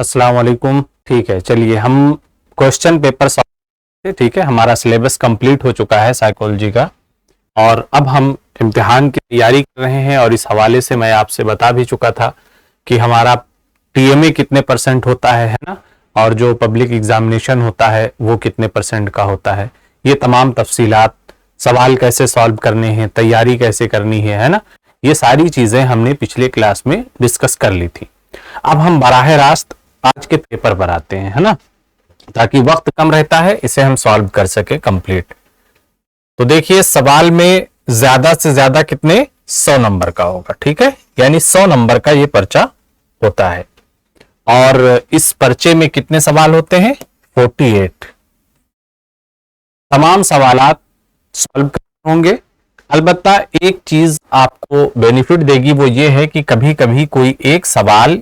अस्सलाम वालेकुम। ठीक है, चलिए हम क्वेश्चन पेपर सॉल्व। ठीक है, हमारा सिलेबस कंप्लीट हो चुका है साइकोलॉजी का, और अब हम इम्तिहान की तैयारी कर रहे हैं। और इस हवाले से मैं आपसे बता भी चुका था कि हमारा टीएमए कितने परसेंट होता है ना, और जो पब्लिक एग्जामिनेशन होता है वो कितने परसेंट का होता है। ये तमाम तफसीलात, सवाल कैसे सॉल्व करने हैं, तैयारी कैसे करनी है ना, ये सारी चीजें हमने पिछले क्लास में डिस्कस कर ली थी। अब हम बराह रास्त आज के पेपर पर आते हैं, है ना, ताकि वक्त कम रहता है, इसे हम सॉल्व कर सके कंप्लीट। तो देखिए, सवाल में ज्यादा से ज्यादा कितने 100 नंबर का होगा। ठीक है, यानी 100 नंबर का ये पर्चा होता है। और इस पर्चे में कितने सवाल होते हैं? 48। तमाम सवालात सॉल्व करने होंगे। अलबत्ता एक चीज आपको बेनिफिट देगी, वो ये है कि कभी कभी कोई एक सवाल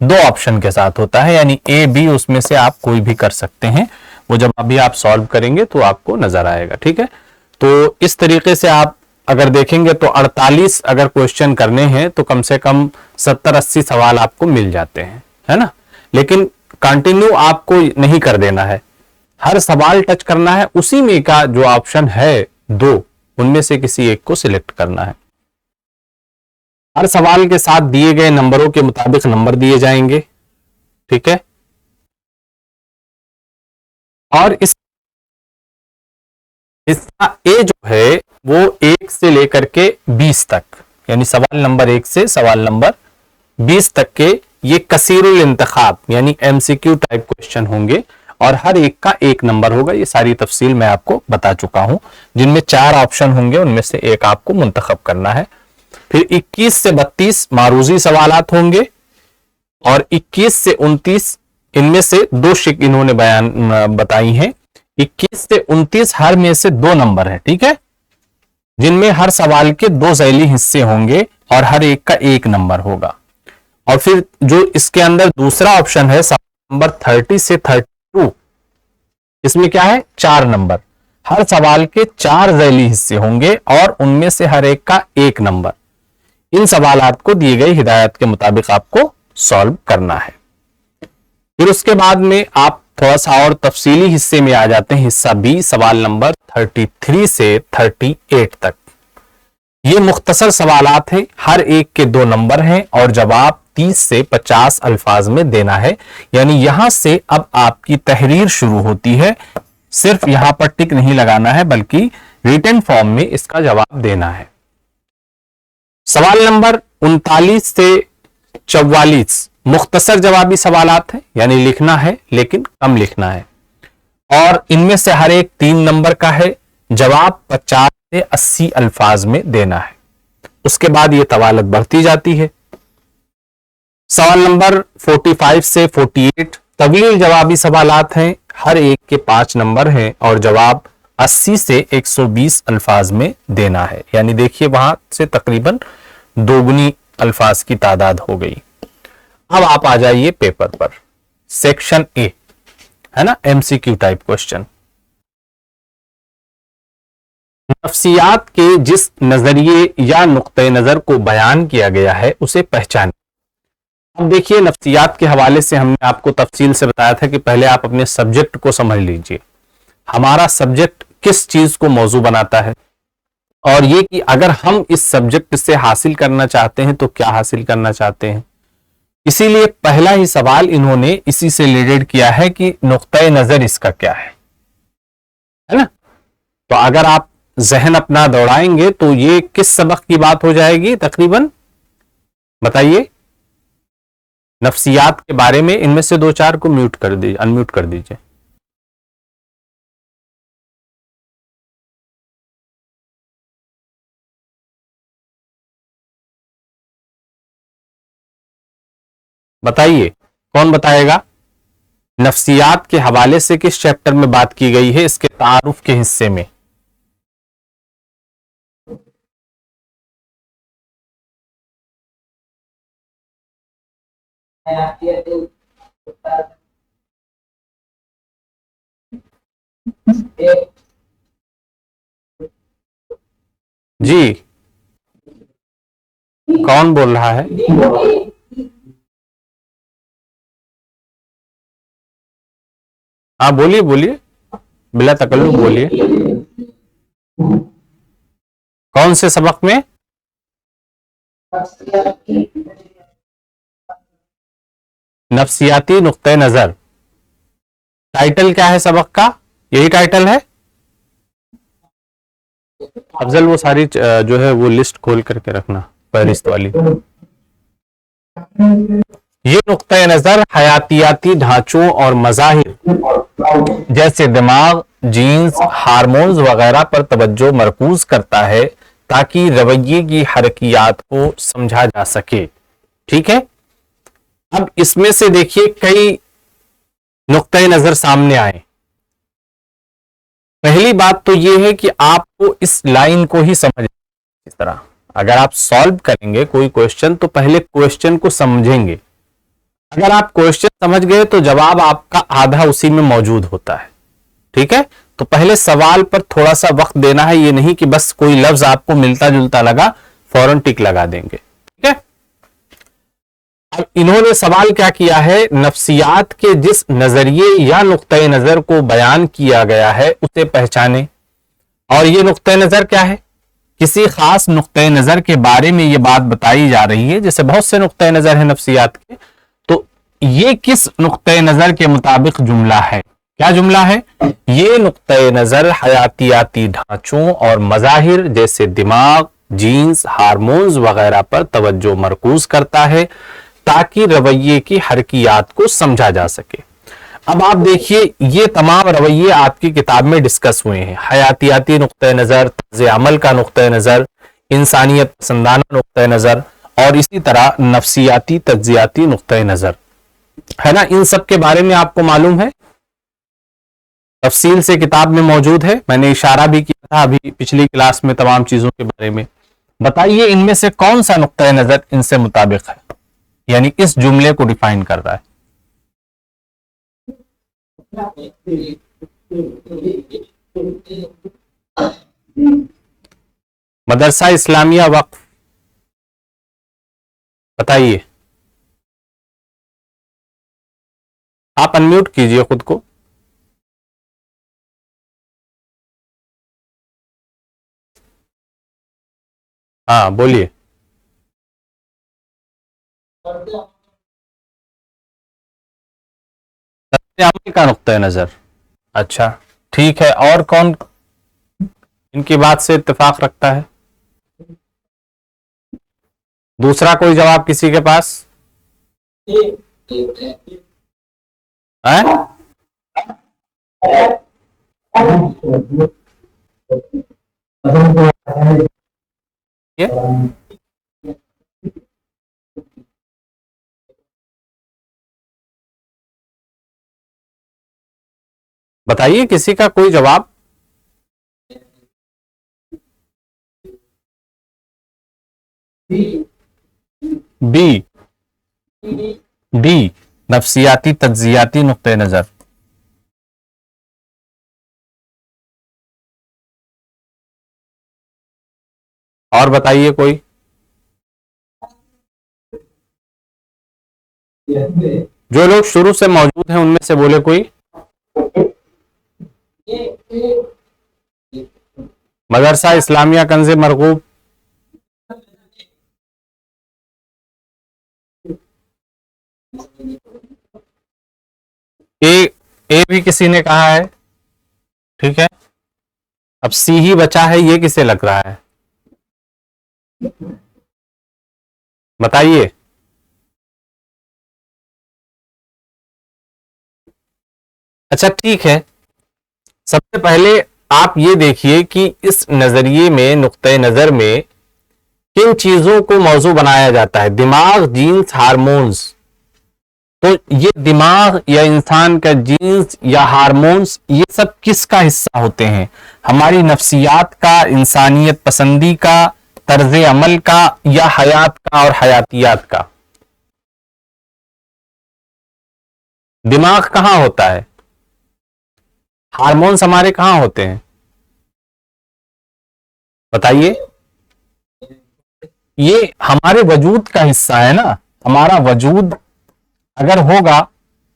2 ऑप्शन के साथ होता है, यानी ए बी, उसमें से आप कोई भी कर सकते हैं। वो जब अभी आप सॉल्व करेंगे तो आपको नजर आएगा। ठीक है, तो इस तरीके से आप अगर देखेंगे तो 48 अगर क्वेश्चन करने हैं तो कम से कम 70-80 सवाल आपको मिल जाते हैं, है ना। लेकिन कंटिन्यू आपको नहीं कर देना है, हर सवाल टच करना है। उसी में का जो ऑप्शन है 2, उनमें से किसी एक को सिलेक्ट करना है। हर सवाल के साथ दिए गए नंबरों के मुताबिक नंबर दिए जाएंगे। ठीक है, और इस हिस्सा ए जो है वो 1 से लेकर के 20 तक, यानी सवाल नंबर 1 से सवाल नंबर 20 तक के ये कसीरुल इंतखाब यानी एमसीक्यू टाइप क्वेश्चन होंगे, और हर एक का 1 नंबर होगा। ये सारी तफसील मैं आपको बता चुका हूं, जिनमें 4 ऑप्शन होंगे, उनमें से एक आपको मुंतखब करना है। फिर 21 से 32 मारूजी सवालात होंगे, और 21 से 29 इनमें से 2 शिक इन्होंने बयान बताई हैं। 21 से 29 हर में से 2 नंबर है। ठीक है, जिनमें हर सवाल के 2 ज़ैली हिस्से होंगे और हर एक का 1 नंबर होगा। और फिर जो इसके अंदर दूसरा ऑप्शन है सवाल नंबर 30 से 32, इसमें क्या है? 4 नंबर। हर सवाल के 4 ज़ैली हिस्से होंगे और उनमें से हर एक का 1 नंबर। इन सवालात को दी गई हिदायत के मुताबिक आपको सॉल्व करना है। फिर उसके बाद में आप थोड़ा सा और तफसीली हिस्से में आ जाते हैं, हिस्सा बी, सवाल नंबर 33 से 38 तक। ये मुख्तसर सवालात हैं, हर एक के 2 नंबर हैं, और जवाब 30 से 50 अल्फाज में देना है। यानी यहां से अब आपकी तहरीर शुरू होती है। सिर्फ यहां पर टिक नहीं लगाना है, बल्कि रिटन फॉर्म में इसका जवाब देना है। सवाल नंबर 39 से 44 मुख्तसर जवाबी सवालात हैं, यानी लिखना है लेकिन कम लिखना है, और इनमें से हर एक 3 नंबर का है। जवाब 50 से 80 अल्फाज में देना है। उसके बाद ये तवालत बढ़ती जाती है। सवाल नंबर 45 से 48 तवील जवाबी सवालात हैं, हर एक के 5 नंबर हैं, और जवाब 80 से 120 अल्फाज में देना है। यानी देखिए, वहां से तकरीबन 2 अल्फाज की तादाद हो गई। अब आप आ जाइए पेपर पर, सेक्शन ए, है ना, एमसीक्यू टाइप क्वेश्चन। नफ्सियात के जिस नजरिए या नुक्ते नजर को बयान किया गया है उसे पहचानें। अब देखिए, नफ्सियात के हवाले से हमने आपको तफसील से बताया था कि पहले आप अपने सब्जेक्ट को समझ लीजिए। हमारा सब्जेक्ट किस चीज को मौजू बनाता है, और ये कि अगर हम इस सब्जेक्ट से हासिल करना चाहते हैं तो क्या हासिल करना चाहते हैं। इसीलिए पहला ही सवाल इन्होंने इसी से रिलेटेड किया है कि नुक्ता नजर इसका क्या है ना। तो अगर आप जहन अपना दौड़ाएंगे तो ये किस सबक की बात हो जाएगी तकरीबन, बताइए। नफ्सियात के बारे में। इनमें से 2-4 को म्यूट कर दीजिए, अनम्यूट कर दीजिए। बताइए, कौन बताएगा? नफ्सियात के हवाले से किस चैप्टर में बात की गई है, इसके तारुफ के हिस्से में। जी, कौन बोल रहा है? हाँ बोलिए बोलिए, बिला तकल्लुफ बोलिए। कौन से सबक में? नफ्सियाती नुक्ते नजर। टाइटल क्या है सबक का? यही टाइटल है। अफजल वो सारी जो है वो लिस्ट खोल करके रखना, फहरिस्त वाली। ये नुक्ते नजर हयातियाती ढांचों और मज़ाहिर जैसे दिमाग, जीन्स, हार्मोन्स वगैरह पर तवज्जो मरकूज करता है ताकि रवैये की हरकियात को समझा जा सके। ठीक है, अब इसमें से देखिए कई नुक्ते नजर सामने आए। पहली बात तो यह है कि आपको इस लाइन को ही समझ, इस तरह अगर आप सॉल्व करेंगे कोई क्वेश्चन तो पहले क्वेश्चन को समझेंगे। अगर आप क्वेश्चन समझ गए तो जवाब आपका आधा उसी में मौजूद होता है। ठीक है, तो पहले सवाल पर थोड़ा सा वक्त देना है, ये नहीं कि बस कोई लफ्ज आपको मिलता जुलता लगा फौरन टिक लगा देंगे। ठीक है, अब इन्होंने सवाल क्या किया है, नफ्सियात के जिस नजरिए या नुक्ते नजर को बयान किया गया है उसे पहचाने। और ये नुक्ते नजर क्या है? किसी खास नुक्ते नजर के बारे में ये बात बताई जा रही है, जैसे बहुत से नुक्ते नजर है नफ्सियात के, तो ये किस नुक्ते नजर के मुताबिक जुमला है? क्या जुमला है? ये नुक्ते नजर हयातियाती ढांचों और मज़ाहिर जैसे दिमाग, जीन्स, हार्मोन्स वगैरह पर तवज्जो मरकूज करता है ताकि रवैये की हरकियात को समझा जा सके। अब आप देखिए ये तमाम रवैये आपकी किताब में डिस्कस हुए हैं। हयातियाती नुक्ते नजर, तर्ज़ अमल का नुक्ते नजर, इंसानियत पसंदाना नुक्ते नजर और इसी तरह नफ्सियाती तज्जियाती नुक्ते नजर, है ना। इन सब के बारे में आपको मालूम है, तफसील से किताब में मौजूद है। मैंने इशारा भी किया था अभी पिछली क्लास में तमाम चीजों के बारे में। बताइए इनमें से कौन सा नुक्ता नजर इनसे मुताबिक है, यानी इस जुमले को डिफाइन कर रहा है। मदरसा इस्लामिया वक्फ, बताइए। आप अनम्यूट कीजिए खुद को। हाँ बोलिए। अमल का नुक्ता नजर, अच्छा ठीक है। और कौन इनकी बात से इत्तेफाक रखता है? दूसरा कोई जवाब किसी के पास है? बताइए किसी का कोई जवाब। बी, डी नफ्सियाती तज्जियाती नुक्ते नजर। और बताइए कोई। जो लोग शुरू से मौजूद हैं उनमें से बोले कोई। मदरसा इस्लामिया कंज़े मरगूब, ए भी किसी ने कहा है। ठीक है, अब सी ही बचा है, ये किसे लग रहा है बताइए। अच्छा ठीक है, सबसे पहले आप ये देखिए कि इस नजरिए में, नुक्ते नजर में किन चीजों को मौजू बनाया जाता है। दिमाग, जीन्स, हार्मोन्स। तो ये दिमाग या इंसान का जीन्स या हार्मोन्स, ये सब किसका हिस्सा होते हैं? हमारी नफ्सियात का, इंसानियत पसंदी का, तर्ज अमल का, या हयात का और हयातियात का? दिमाग कहां होता है? हार्मोन्स हमारे कहां होते हैं बताइए। ये हमारे वजूद का हिस्सा है ना। हमारा वजूद अगर होगा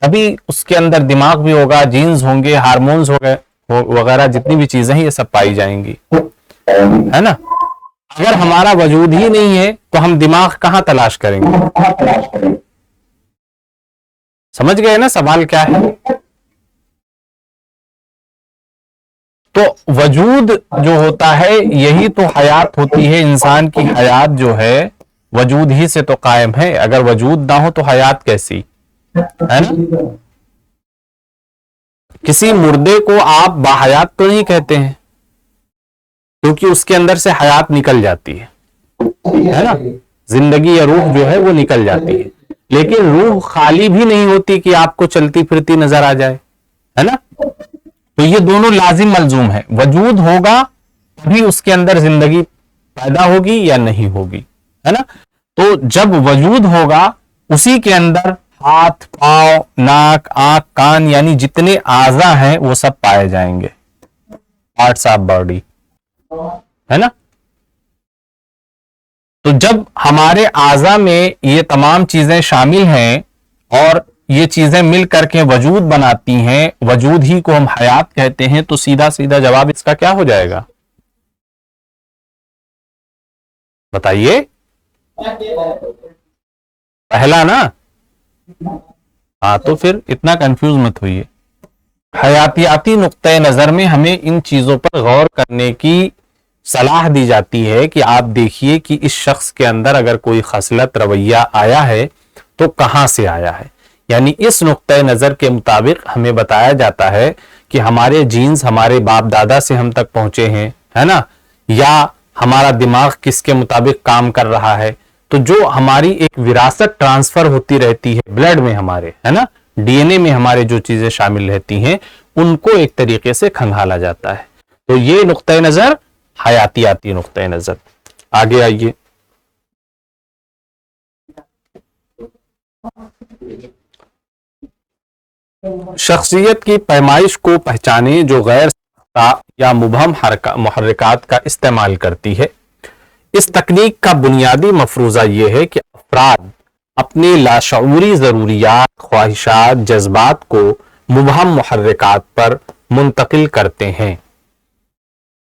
तभी उसके अंदर दिमाग भी होगा, जीन्स होंगे, हार्मोन्स हो गए वगैरह, जितनी भी चीजें हैं ये सब पाई जाएंगी, है ना। अगर हमारा वजूद ही नहीं है तो हम दिमाग कहां तलाश करेंगे? समझ गए ना सवाल क्या है? तो वजूद जो होता है यही तो हयात होती है। इंसान की हयात जो है वजूद ही से तो कायम है। अगर वजूद ना हो तो हयात कैसी, है ना। किसी मुर्दे को आप बाहयात तो नहीं कहते हैं, क्योंकि उसके अंदर से हयात निकल जाती है ना। जिंदगी या रूह जो है वो निकल जाती है, लेकिन रूह खाली भी नहीं होती कि आपको चलती फिरती नजर आ जाए, है ना। तो ये दोनों लाजिम मलजूम है। वजूद होगा तभी उसके अंदर जिंदगी पैदा होगी या नहीं होगी, है ना। तो जब वजूद होगा उसी के अंदर हाथ, पांव, नाक, आंख, कान यानी जितने आज़ा हैं वो सब पाए जाएंगे, पार्ट्स ऑफ बॉडी, है ना। तो जब हमारे आज़ा में ये तमाम चीजें शामिल हैं और ये चीजें मिल करके वजूद बनाती हैं, वजूद ही को हम हयात कहते हैं, तो सीधा सीधा जवाब इसका क्या हो जाएगा बताइए? पहला ना। हाँ, तो फिर इतना कंफ्यूज मत होइए। हयातियाती नुक्ते नजर में हमें इन चीजों पर गौर करने की सलाह दी जाती है कि आप देखिए कि इस शख्स के अंदर अगर कोई खसलत, रवैया आया है तो कहां से आया है। यानी इस नुक्ते नजर के मुताबिक हमें बताया जाता है कि हमारे जीन्स हमारे बाप दादा से हम तक पहुंचे हैं, है ना, या हमारा दिमाग किसके मुताबिक काम कर रहा है। तो जो हमारी एक विरासत ट्रांसफर होती रहती है ब्लड में हमारे, है ना, डीएनए में हमारे जो चीजें शामिल रहती हैं उनको एक तरीके से खंगाला जाता है। तो ये नुक्ते नजर हयातियाती नुक्ते नजर। आगे आइए। शख्सियत की पैमाइश को पहचाने जो गैर या मुबहम मुहर्रिकात का इस्तेमाल करती है। इस तकनीक का बुनियादी मफरूजा यह है कि अफराद अपने लाशऊरी ज़रूरियात, ख्वाहिशात, जज्बात को मुबहम मुहर्रिकात पर मुंतकिल करते हैं।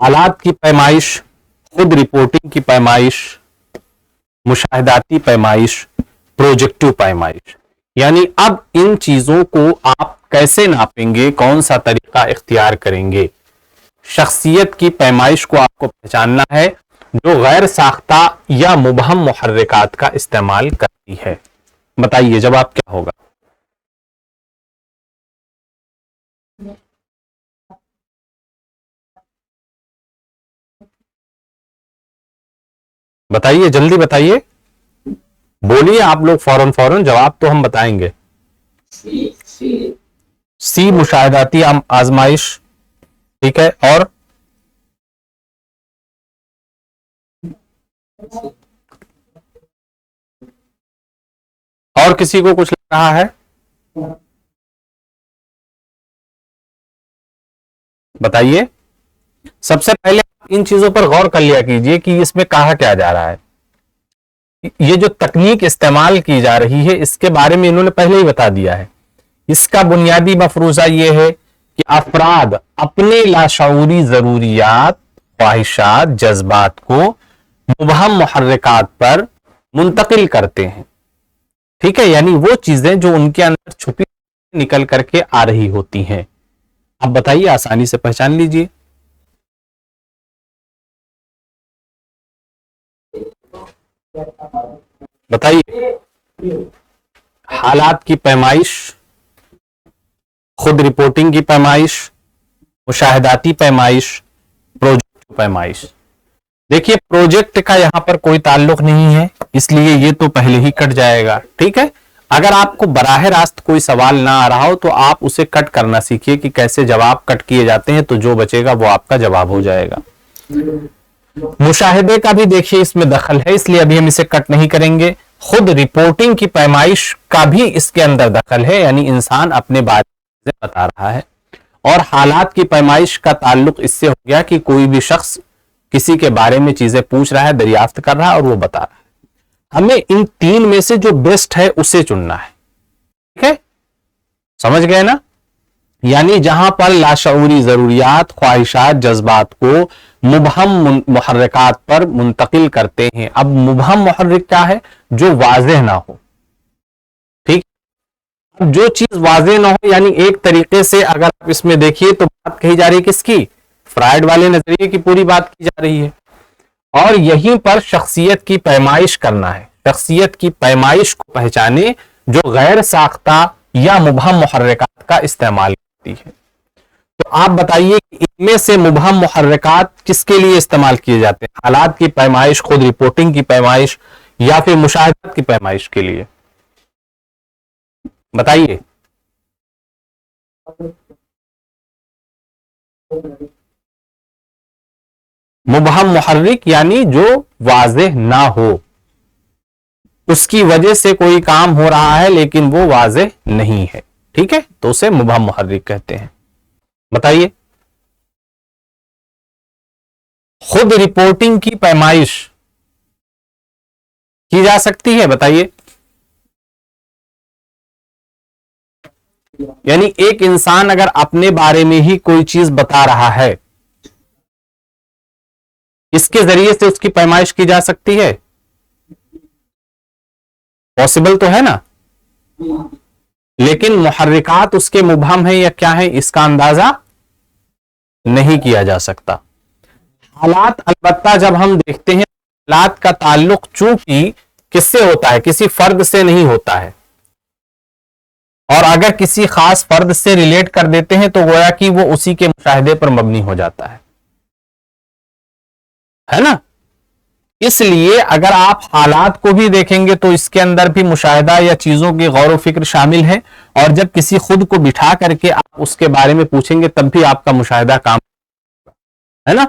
हालात की पैमाइश, खुद रिपोर्टिंग की पैमाइश, मुशाहिदाती पैमाइश, प्रोजेक्टिव पैमाइश। यानी अब इन चीजों को आप कैसे नापेंगे, कौन सा तरीका इख्तियार करेंगे। शख्सियत की पैमाइश को आपको पहचानना है जो गैर साख्ता या मुबहम मुहर्रिकात का इस्तेमाल करती है। बताइए जवाब क्या होगा? बताइए, जल्दी बताइए, बोलिए आप लोग फौरन फौरन, जवाब तो हम बताएंगे। सी मुशाहिदाती आजमाइश, ठीक है। और किसी को कुछ लग रहा है? बताइए। सबसे पहले आप इन चीजों पर गौर कर लिया कीजिए कि इसमें कहा क्या जा रहा है। ये जो तकनीक इस्तेमाल की जा रही है इसके बारे में इन्होंने पहले ही बता दिया है। इसका बुनियादी मफरूजा ये है कि अफराद अपने लाशऊरी जरूरियात, ख्वाहिशात, जज्बात को मुबहम मुहर्रिकात पर मुंतकिल करते हैं, ठीक है। यानी वो चीजें जो उनके अंदर छुपी निकल करके आ रही होती हैं। अब बताइए, आसानी से पहचान लीजिए। बताइए। हालात की पैमाइश, खुद रिपोर्टिंग की पैमाइश, मुशाहिदाती पैमाइश, प्रोजेक्ट पैमाइश। देखिए प्रोजेक्ट का यहां पर कोई ताल्लुक नहीं है, इसलिए ये तो पहले ही कट जाएगा, ठीक है। अगर आपको बराह रास्त कोई सवाल ना आ रहा हो तो आप उसे कट करना सीखिए कि कैसे जवाब कट किए जाते हैं, तो जो बचेगा वो आपका जवाब हो जाएगा। मुशाहिदे का भी देखिए इसमें दखल है, इसलिए अभी हम इसे कट नहीं करेंगे। खुद रिपोर्टिंग की पैमाइश का भी इसके अंदर दखल है, यानी इंसान अपने बारे में बता रहा है। और हालात की पैमाइश का ताल्लुक इससे हो गया कि कोई भी शख्स किसी के बारे में चीजें पूछ रहा है, दरियाफ्त कर रहा है और वो बता रहा है। हमें इन तीन में से जो बेस्ट है उसे चुनना है, ठीक है। समझ गए ना? यानी जहां पर लाशऊरी जरूरियात, ख्वाहिशात, जज्बात को मुबहम मुहर्रिकात पर मुंतकिल करते हैं। अब मुबहम मुहर्रिक क्या है? जो वाज़ेह ना हो। ठीक, जो चीज वाज़ेह ना हो, यानी एक तरीके से अगर आप इसमें देखिए तो बात कही जा रही है किसकी? फ्रायड वाले नजरिए की पूरी बात की जा रही है। और यहीं पर शख्सियत की पैमाइश करना है। शख्सियत की पैमाइश को पहचाने जो गैर साख्ता या मुबहम मुहर्रिकात का इस्तेमाल करती है। तो आप बताइए कि इनमें से मुबहम मुहर्रिकात किसके लिए इस्तेमाल किए जाते हैं? हालात की पैमाइश, खुद रिपोर्टिंग की पैमाइश, या फिर मुशाहिदात की पैमाइश के लिए? बताइए। मुबहम मुहर्रिक यानी जो वाज़ेह ना हो, उसकी वजह से कोई काम हो रहा है लेकिन वो वाज़ेह नहीं है, ठीक है, तो उसे मुबहम मुहर्रिक कहते हैं। बताइए। खुद रिपोर्टिंग की पैमाइश की जा सकती है? बताइए। यानी एक इंसान अगर अपने बारे में ही कोई चीज बता रहा है, इसके जरिए से उसकी पैमाइश की जा सकती है? पॉसिबल तो है ना? लेकिन मुहर्रिकात उसके मुबहम है या क्या है, इसका अंदाजा नहीं किया जा सकता। हालात अलबत्ता जब हम देखते हैं, हालात का ताल्लुक चूंकि किससे होता है? किसी फर्द से नहीं होता है। और अगर किसी खास फर्द से रिलेट कर देते हैं तो गोया कि वो उसी के मुशाहिदे पर मबनी हो जाता है ना? इसलिए अगर आप हालात को भी देखेंगे तो इसके अंदर भी मुशाहिदा या चीजों की गौर व फिक्र शामिल है। और जब किसी खुद को बिठा करके आप उसके बारे में पूछेंगे तब भी आपका मुशाहिदा काम है ना?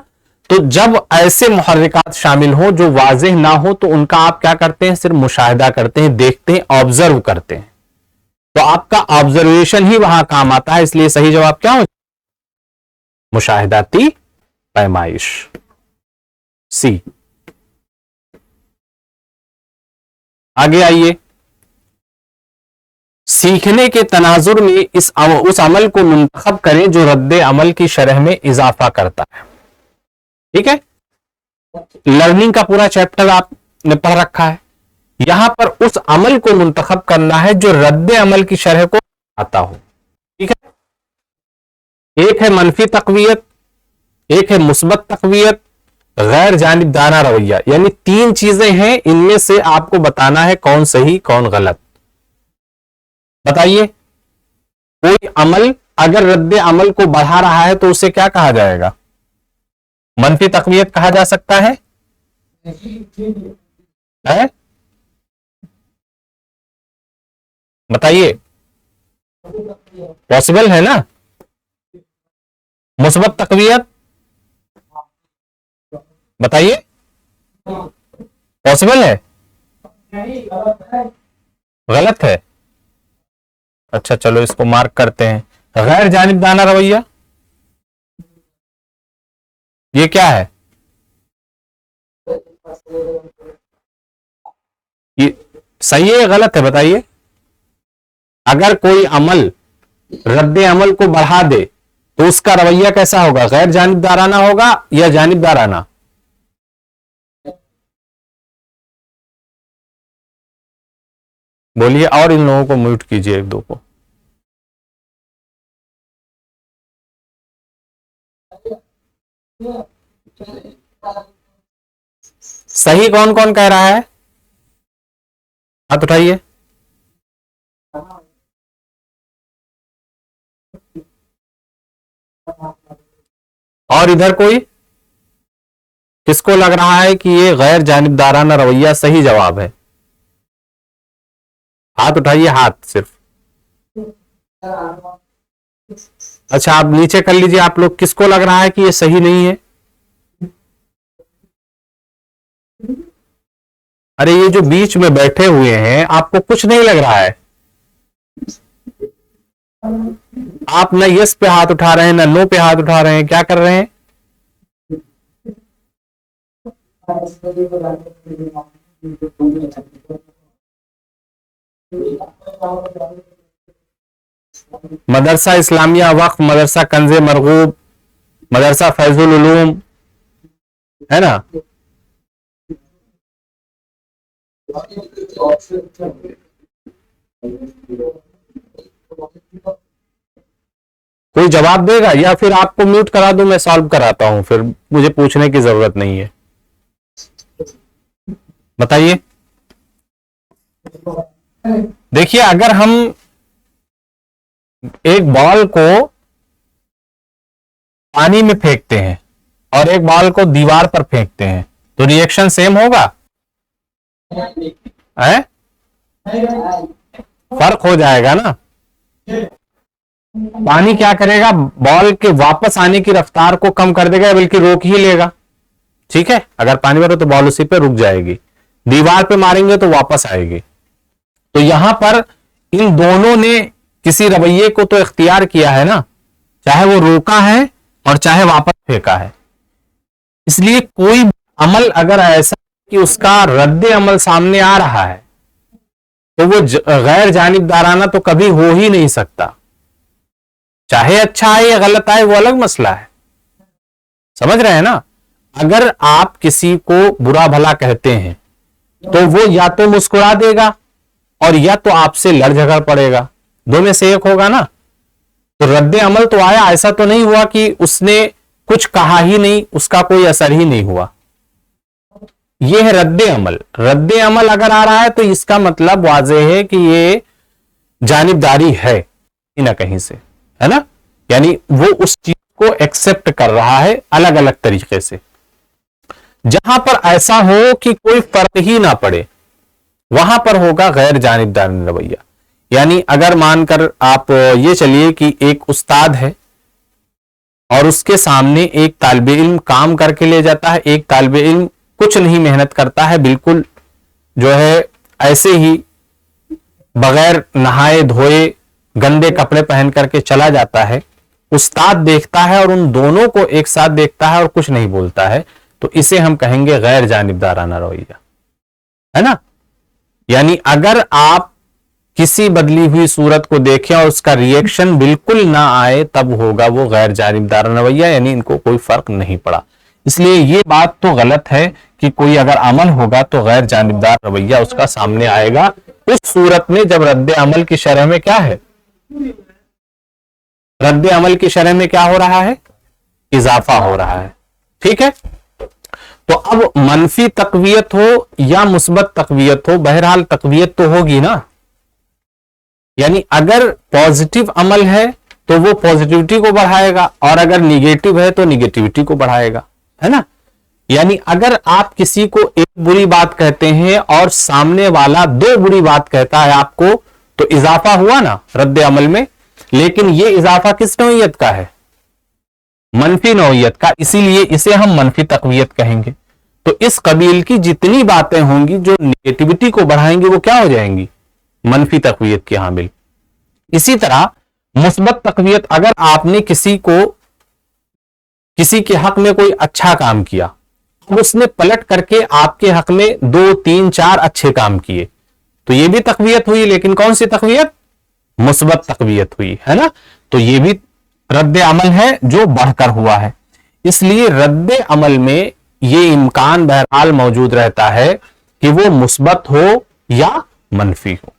तो जब ऐसे मुहर्रिकात शामिल हो जो वाज़ेह ना हो तो उनका आप क्या करते हैं? सिर्फ मुशाहिदा करते हैं, देखते हैं, ऑब्जर्व करते हैं। तो आपका ऑब्जर्वेशन ही वहां काम आता है। इसलिए सही जवाब क्या हो? मुशाहिदाती पैमाइश, सी। आगे आइए। सीखने के तनाजुर में उस अमल को मुंतखब करें जो रद्द अमल की शरह में इजाफा करता है। ठीक है, लर्निंग का पूरा चैप्टर आपने पढ़ रखा है। यहां पर उस अमल को मुंतखब करना है जो रद्द अमल की शरह को आता हो। ठीक है, एक है मनफी तकवीयत, एक है मुस्बत तकवीयत, गैर जानिबदाना रवैया। यानी तीन चीजें हैं, इनमें से आपको बताना है कौन सही कौन गलत। बताइए। कोई अमल अगर रद्द अमल को बढ़ा रहा है तो उसे क्या कहा जाएगा? मनफी तकवीयत कहा जा सकता है? बताइए। पॉसिबल है ना? मुस्बत तकवीयत बताइए। पॉसिबल है? गलत है? अच्छा चलो इसको मार्क करते हैं। गैर जानिबदाना रवैया, ये क्या है? ये सही है गलत है? बताइए। अगर कोई अमल रद्द अमल को बढ़ा दे तो उसका रवैया कैसा होगा? गैर जानिबदाराना होगा या जानिबदाराना? बोलिए। और इन लोगों को म्यूट कीजिए, एक दो को। सही कौन कौन कह रहा है? हाथ उठाइए। और इधर कोई? किसको लग रहा है कि ये गैर जानिबदाराना रवैया सही जवाब है? हाथ उठाइए, हाथ सिर्फ। अच्छा आप नीचे कर लीजिए। आप लोग किसको लग रहा है कि ये सही नहीं है? अरे ये जो बीच में बैठे हुए हैं, आपको कुछ नहीं लग रहा है? आप ना यस पे हाथ उठा रहे हैं ना नो पे हाथ उठा रहे हैं, क्या कर रहे हैं? मदरसा इस्लामिया वक्फ, मदरसा कंजे मरगूब, मदरसा फैजुल उलूम, है ना। कोई जवाब देगा या फिर आपको म्यूट करा दूं, मैं सॉल्व कराता हूं, फिर मुझे पूछने की जरूरत नहीं है। बताइए। देखिए, अगर हम एक बॉल को पानी में फेंकते हैं और एक बॉल को दीवार पर फेंकते हैं तो रिएक्शन सेम होगा? है? फर्क हो जाएगा ना। पानी क्या करेगा, बॉल के वापस आने की रफ्तार को कम कर देगा, बल्कि रोक ही लेगा। ठीक है, अगर पानी में हो तो बॉल उसी पे रुक जाएगी, दीवार पे मारेंगे तो वापस आएगी। तो यहां पर इन दोनों ने किसी रवैये को तो इख्तियार किया है ना, चाहे वो रोका है और चाहे वापस फेंका है। इसलिए कोई अमल अगर ऐसा कि उसका रद्द अमल सामने आ रहा है तो वो गैर जानिबदाराना तो कभी हो ही नहीं सकता। चाहे अच्छा आए या गलत आए वो अलग मसला है, समझ रहे हैं ना। अगर आप किसी को बुरा भला कहते हैं तो वो या तो मुस्कुरा देगा और या तो आपसे लड़ झगड़ पड़ेगा, दो में से एक होगा ना। तो रद्द अमल तो आया, ऐसा तो नहीं हुआ कि उसने कुछ कहा ही नहीं, उसका कोई असर ही नहीं हुआ। यह है रद्द अमल। रद्द अमल अगर आ रहा है तो इसका मतलब वाज़ेह है कि ये जानिबदारी है ना कहीं से, है ना। यानी वो उस चीज को एक्सेप्ट कर रहा है अलग अलग तरीके से। जहां पर ऐसा हो कि कोई फर्क ही ना पड़े वहां पर होगा गैर जानिबदार रवैया। यानी अगर मानकर आप ये चलिए कि एक उस्ताद है और उसके सामने एक तालिब इल्म काम करके ले जाता है, एक तालिब इल्म कुछ नहीं मेहनत करता है, बिल्कुल जो है ऐसे ही बगैर नहाए धोए गंदे कपड़े पहन करके चला जाता है। उस्ताद देखता है और उन दोनों को एक साथ देखता है और कुछ नहीं बोलता है, तो इसे हम कहेंगे गैर जानिबदाराना रवैया, है ना। यानी अगर आप किसी बदली हुई सूरत को देखें और उसका रिएक्शन बिल्कुल ना आए तब होगा वो गैर जानिबदाराना रवैया, यानी इनको कोई फर्क नहीं पड़ा। इसलिए ये बात तो गलत है कि कोई अगर अमल होगा तो गैर जानिबदार रवैया उसका सामने आएगा उस सूरत में जब रद्द अमल की शरह में क्या है, रद्द अमल की शरह में क्या हो रहा है, इजाफा हो रहा है। ठीक है, तो अब मनफी तकवीयत हो या मुस्बत तकवीयत हो, बहरहाल तकवीयत तो होगी ना। यानी अगर पॉजिटिव अमल है तो वो पॉजिटिविटी को बढ़ाएगा और अगर निगेटिव है तो निगेटिविटी को बढ़ाएगा, है ना। यानी अगर आप किसी को एक बुरी बात कहते हैं और सामने वाला दो बुरी बात कहता है आपको, तो इजाफा हुआ ना रद्द अमल में। लेकिन ये इजाफा किस नौइयत का है, मनफी नौइयत का, इसीलिए इसे हम मनफी तकवीयत कहेंगे। तो इस कबील की जितनी बातें होंगी जो नेगेटिविटी को बढ़ाएंगी वो क्या हो जाएंगी, मनफी तकवीयत की हामिल। इसी तरह मुस्बत तकवीयत, अगर आपने किसी के हक में कोई अच्छा काम किया, अब उसने पलट करके आपके हक में 2, 3, 4 अच्छे काम किए, तो ये भी तकवीयत हुई, लेकिन कौन सी तकवीयत, मुस्बत तकवीयत हुई, है ना। तो ये भी रद्द अमल है जो बढ़कर हुआ है। इसलिए रद्द अमल में ये इम्कान बहरहाल मौजूद रहता है कि वो मुस्बत हो या मनफी हो।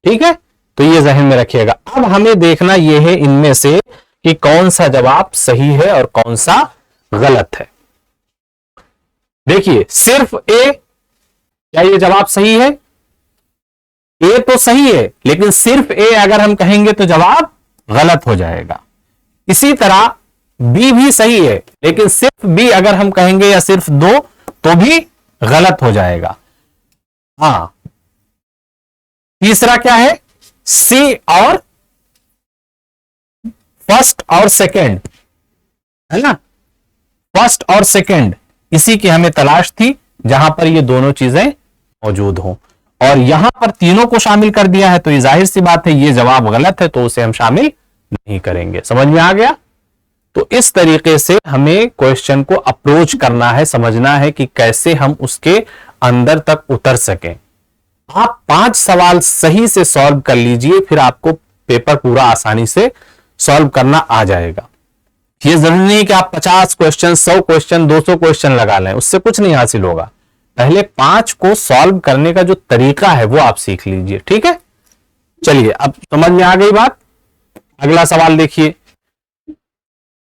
ठीक है, तो ये जहन में रखिएगा। अब हमें देखना यह है इनमें से कि कौन सा जवाब सही है और कौन सा गलत है। देखिए, सिर्फ ए, क्या ये जवाब सही है, ए तो सही है, लेकिन सिर्फ ए अगर हम कहेंगे तो जवाब गलत हो जाएगा। इसी तरह बी भी सही है, लेकिन सिर्फ बी अगर हम कहेंगे या सिर्फ दो तो भी गलत हो जाएगा। हां, तीसरा क्या है, सी और फर्स्ट और सेकंड, है ना। फर्स्ट और सेकंड इसी की हमें तलाश थी जहां पर ये दोनों चीजें मौजूद हों, और यहां पर तीनों को शामिल कर दिया है, तो ये जाहिर सी बात है ये जवाब गलत है, तो उसे हम शामिल नहीं करेंगे। समझ में आ गया। तो इस तरीके से हमें क्वेश्चन को अप्रोच करना है, समझना है कि कैसे हम उसके अंदर तक उतर सकें। आप 5 सवाल सही से सॉल्व कर लीजिए, फिर आपको पेपर पूरा आसानी से सॉल्व करना आ जाएगा। ये जरूरी नहीं कि आप 50 क्वेश्चन, 100 क्वेश्चन, 200 क्वेश्चन लगा लें, उससे कुछ नहीं हासिल होगा। पहले 5 को सॉल्व करने का जो तरीका है वो आप सीख लीजिए, ठीक है। चलिए अब समझ में आ गई बात। अगला सवाल देखिए,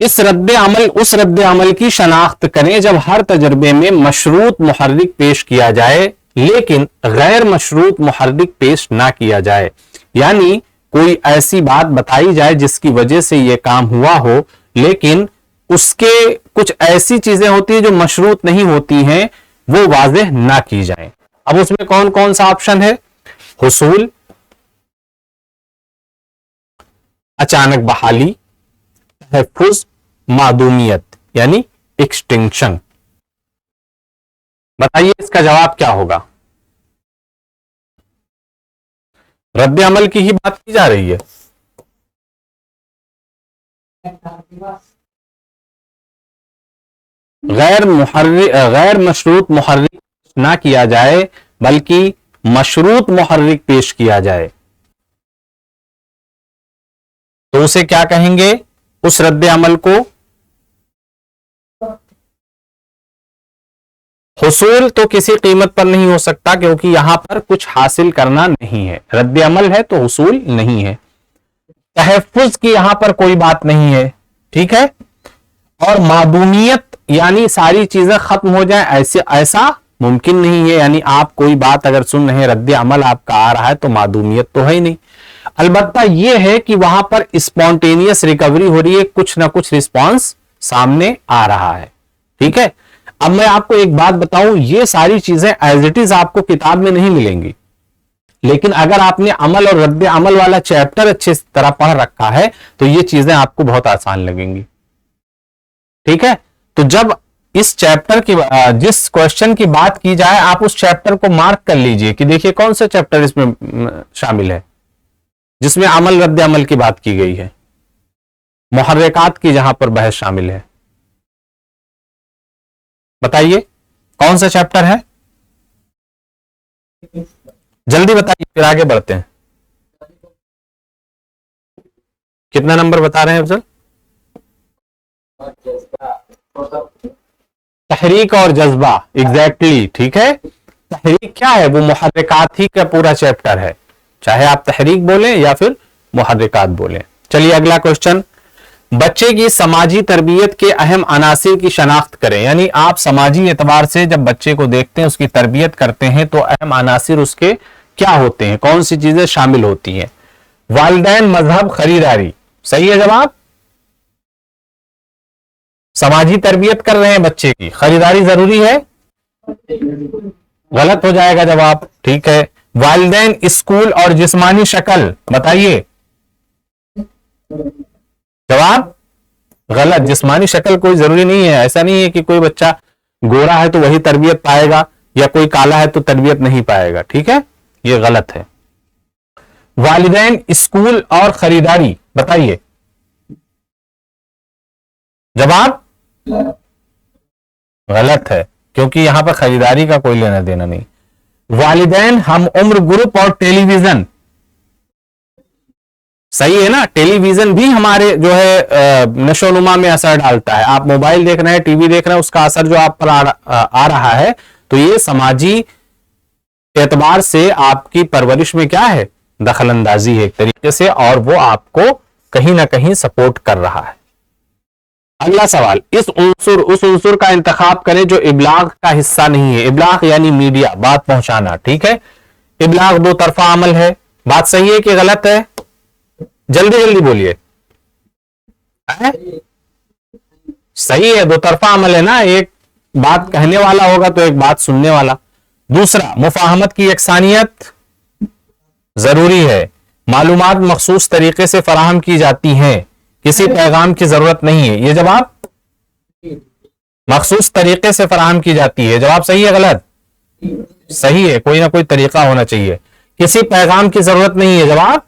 इस रद्द अमल उस रद्द अमल की शनाख्त करें जब हर तजर्बे में मशरूत मुहर्रिक पेश किया जाए लेकिन गैर मशरूत मुहर्रिक पेश ना किया जाए। यानी कोई ऐसी बात बताई जाए जिसकी वजह से यह काम हुआ हो, लेकिन उसके कुछ ऐसी चीजें होती है जो मशरूत नहीं होती हैं, वो वाज़ेह ना की जाए। अब उसमें कौन कौन सा ऑप्शन है? हुसूल, अचानक बहाली, तहफ़्फ़ुज़, मादूमियत यानी एक्सटिंक्शन। बताइए इसका जवाब क्या होगा? रद्द अमल की ही बात की जा रही है। गैर मशरूत मुहर्रिक ना किया जाए बल्कि मशरूत मुहर्रिक पेश किया जाए, तो उसे क्या कहेंगे? उस रद्द अमल को हुसूल तो किसी कीमत पर नहीं हो सकता क्योंकि यहां पर कुछ हासिल करना नहीं है, रद्द अमल है तो हुसूल नहीं है। तहफ़्फ़ुज़ की यहां पर कोई बात नहीं है, ठीक है। और मादूमियत यानी सारी चीजें खत्म हो जाए, ऐसा मुमकिन नहीं है। यानी आप कोई बात अगर सुन रहे हैं, रद्द अमल आपका आ रहा है, तो मादूमियत तो है ही नहीं। अलबत्ता यह है कि वहां पर स्पॉन्टेनियस रिकवरी हो रही है, कुछ ना कुछ रिस्पॉन्स सामने आ रहा है, ठीक है। अब मैं आपको एक बात बताऊं, ये सारी चीजें एज इट इज आपको किताब में नहीं मिलेंगी, लेकिन अगर आपने अमल और रद्द अमल वाला चैप्टर अच्छे तरह पढ़ रखा है तो ये चीजें आपको बहुत आसान लगेंगी, ठीक है। तो जब इस चैप्टर की जिस क्वेश्चन की बात की जाए, आप उस चैप्टर को मार्क कर लीजिए कि देखिए कौन सा चैप्टर इसमें शामिल है जिसमें अमल रद्द अमल की बात की गई है, मुहर्रिकात की जहां पर बहस शामिल है। बताइए कौन सा चैप्टर है? जल्दी बताइए फिर आगे बढ़ते हैं। कितना नंबर बता रहे हैं अफजल? तहरीक और जज्बा, एग्जैक्टली, ठीक है। तहरीक क्या है? वो मुहर्रिकात ही का पूरा चैप्टर है, चाहे आप तहरीक बोलें या फिर मुहर्रिकात बोलें। चलिए अगला क्वेश्चन, बच्चे की समाजी तरबियत के अहम अनासिर की शनाख्त करें। यानी आप समाजी एतबार से जब बच्चे को देखते हैं, उसकी तरबियत करते हैं, तो अहम अनासिर उसके क्या होते हैं, कौन सी चीजें शामिल होती हैं? वालिदैन, मजहब, खरीदारी। सही है जवाब। समाजी तरबियत कर रहे हैं बच्चे की, खरीदारी जरूरी है? गलत हो जाएगा जवाब, ठीक है। वालिदैन, स्कूल और जिस्मानी शक्ल। बताइए जवाब गलत। जिस्मानी शक्ल कोई जरूरी नहीं है, ऐसा नहीं है कि कोई बच्चा गोरा है तो वही तरबियत पाएगा या कोई काला है तो तरबियत नहीं पाएगा, ठीक है, ये गलत है। वालिदैन, स्कूल और खरीदारी। बताइए जवाब गलत है क्योंकि यहां पर खरीदारी का कोई लेना देना नहीं। वालिदैन, हम उम्र ग्रुप और टेलीविजन। सही है ना, टेलीविजन भी हमारे जो है नशोनुमा में असर डालता है। आप मोबाइल देख रहे हैं, टीवी देख रहे हैं, उसका असर जो आप पर आ रहा है, तो ये समाजी एतबार से आपकी परवरिश में क्या है? दखल अंदाजी है एक तरीके से, और वो आपको कहीं ना कहीं सपोर्ट कर रहा है। अगला सवाल, उस उनसुर का इंतखाब करें जो इबलाग का हिस्सा नहीं है। इबलाग यानी मीडिया, बात पहुंचाना, ठीक है। इबलाग दो तरफा अमल है, बात सही है कि गलत है? जल्दी जल्दी बोलिए। सही है, दो तरफा अमल है ना, एक बात कहने वाला होगा तो एक बात सुनने वाला। दूसरा, मुफाहमत की यकसानियत जरूरी है। मालूमात मखसूस तरीके से फराहम की जाती हैं, किसी पैगाम की जरूरत नहीं है। ये जवाब मखसूस तरीके से फराहम की जाती है, जवाब सही है गलत? सही है, कोई ना कोई तरीका होना चाहिए। किसी पैगाम की जरूरत नहीं है, जवाब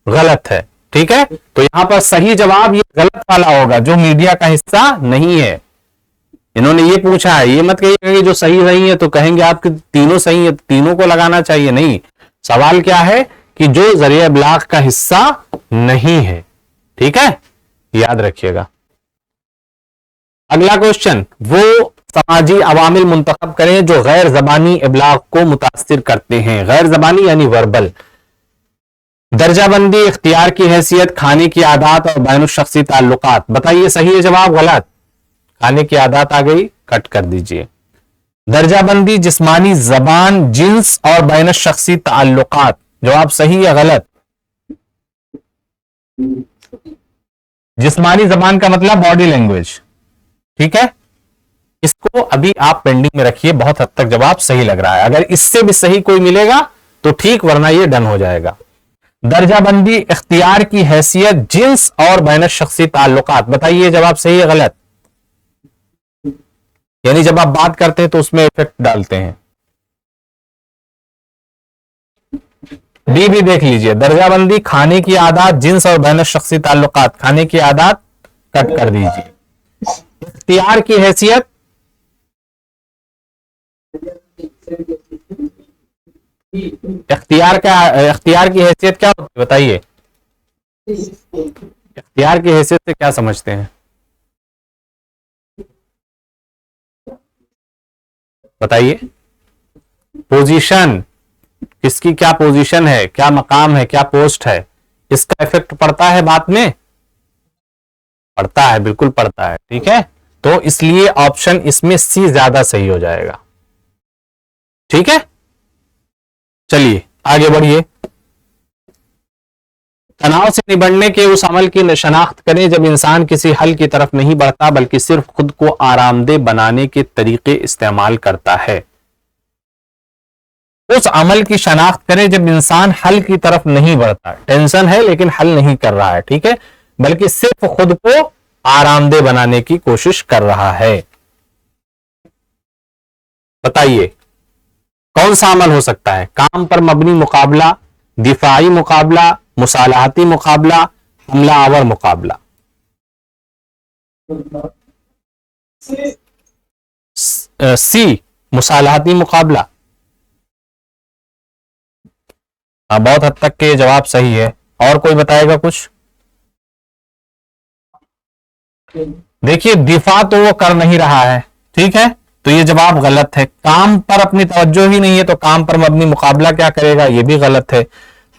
गलत है, ठीक है। तो यहां पर सही जवाब ये गलत वाला होगा, जो मीडिया का हिस्सा नहीं है। इन्होंने ये पूछा है, ये मत कहिएगा कि जो सही नहीं है तो कहेंगे आपके तीनों सही है, तीनों को लगाना चाहिए, नहीं। सवाल क्या है कि जो जरिया इब्लाग का हिस्सा नहीं है। ठीक है, याद रखिएगा। अगला क्वेश्चन, वो समाजी अवामिल मुंतखब करें जो गैर जबानी इब्लाग को मुतासिर करते हैं। गैर जबानी यानी वर्बल। दर्जाबंदी, इख्तियार की हैसियत, खाने की आदत और बैनुशख्सी ताल्लुकात। बताइए सही है जवाब, गलत। खाने की आदत आ गई, कट कर दीजिए। दर्जाबंदी, जिस्मानी जबान, जिन्स और बैनुशख्सी ताल्लुकात। जवाब सही है गलत। जिस्मानी जबान का मतलब बॉडी लैंग्वेज। ठीक है, इसको अभी आप पेंडिंग में रखिए, बहुत हद तक जवाब सही लग रहा है। अगर इससे भी सही कोई मिलेगा तो ठीक, वरना ये डन हो जाएगा। दर्जाबंदी, इख्तियार की हैसियत, जिन्स और बैनुशख्सी ताल्लुकात। बताइए जवाब सही है गलत। यानी जब आप बात करते हैं तो उसमें इफेक्ट डालते हैं। डी भी देख लीजिए, दर्जाबंदी, खाने की आदत, जिन्स और बैनुशख्सी ताल्लुकात। खाने की आदत कट कर दीजिए। इख्तियार की हैसियत, इख्तियार की हैसियत क्या होती है बताइए। इख्तियार की हैसियत से क्या समझते हैं, बताइए। पोजीशन, किसकी क्या पोजीशन है, क्या मकाम है, क्या पोस्ट है, इसका इफेक्ट पड़ता है बात में, पड़ता है, बिल्कुल पड़ता है। ठीक है, तो इसलिए ऑप्शन इसमें सी ज्यादा सही हो जाएगा। ठीक है, चलिए आगे बढ़िए। तनाव से निबटने के उस अमल की शनाख्त करें जब इंसान किसी हल की तरफ नहीं बढ़ता बल्कि सिर्फ खुद को आरामदेह बनाने के तरीके इस्तेमाल करता है। उस अमल की शनाख्त करें जब इंसान हल की तरफ नहीं बढ़ता, टेंशन है लेकिन हल नहीं कर रहा है, ठीक है, बल्कि सिर्फ खुद को आरामदेह बनाने की कोशिश कर रहा है। बताइए कौन सा अमल हो सकता है। काम पर मबनी मुकाबला, दिफाई मुकाबला, मुसालहती मुकाबला, हमलावर मुकाबला। सी मुसालहती मुकाबला। बहुत हद तक के जवाब सही है। और कोई बताएगा कुछ। देखिए दिफा तो वो कर नहीं रहा है, ठीक है, तो ये जवाब गलत है। काम पर अपनी तवज्जो ही नहीं है तो काम पर मबनी मुकाबला क्या करेगा, ये भी गलत है।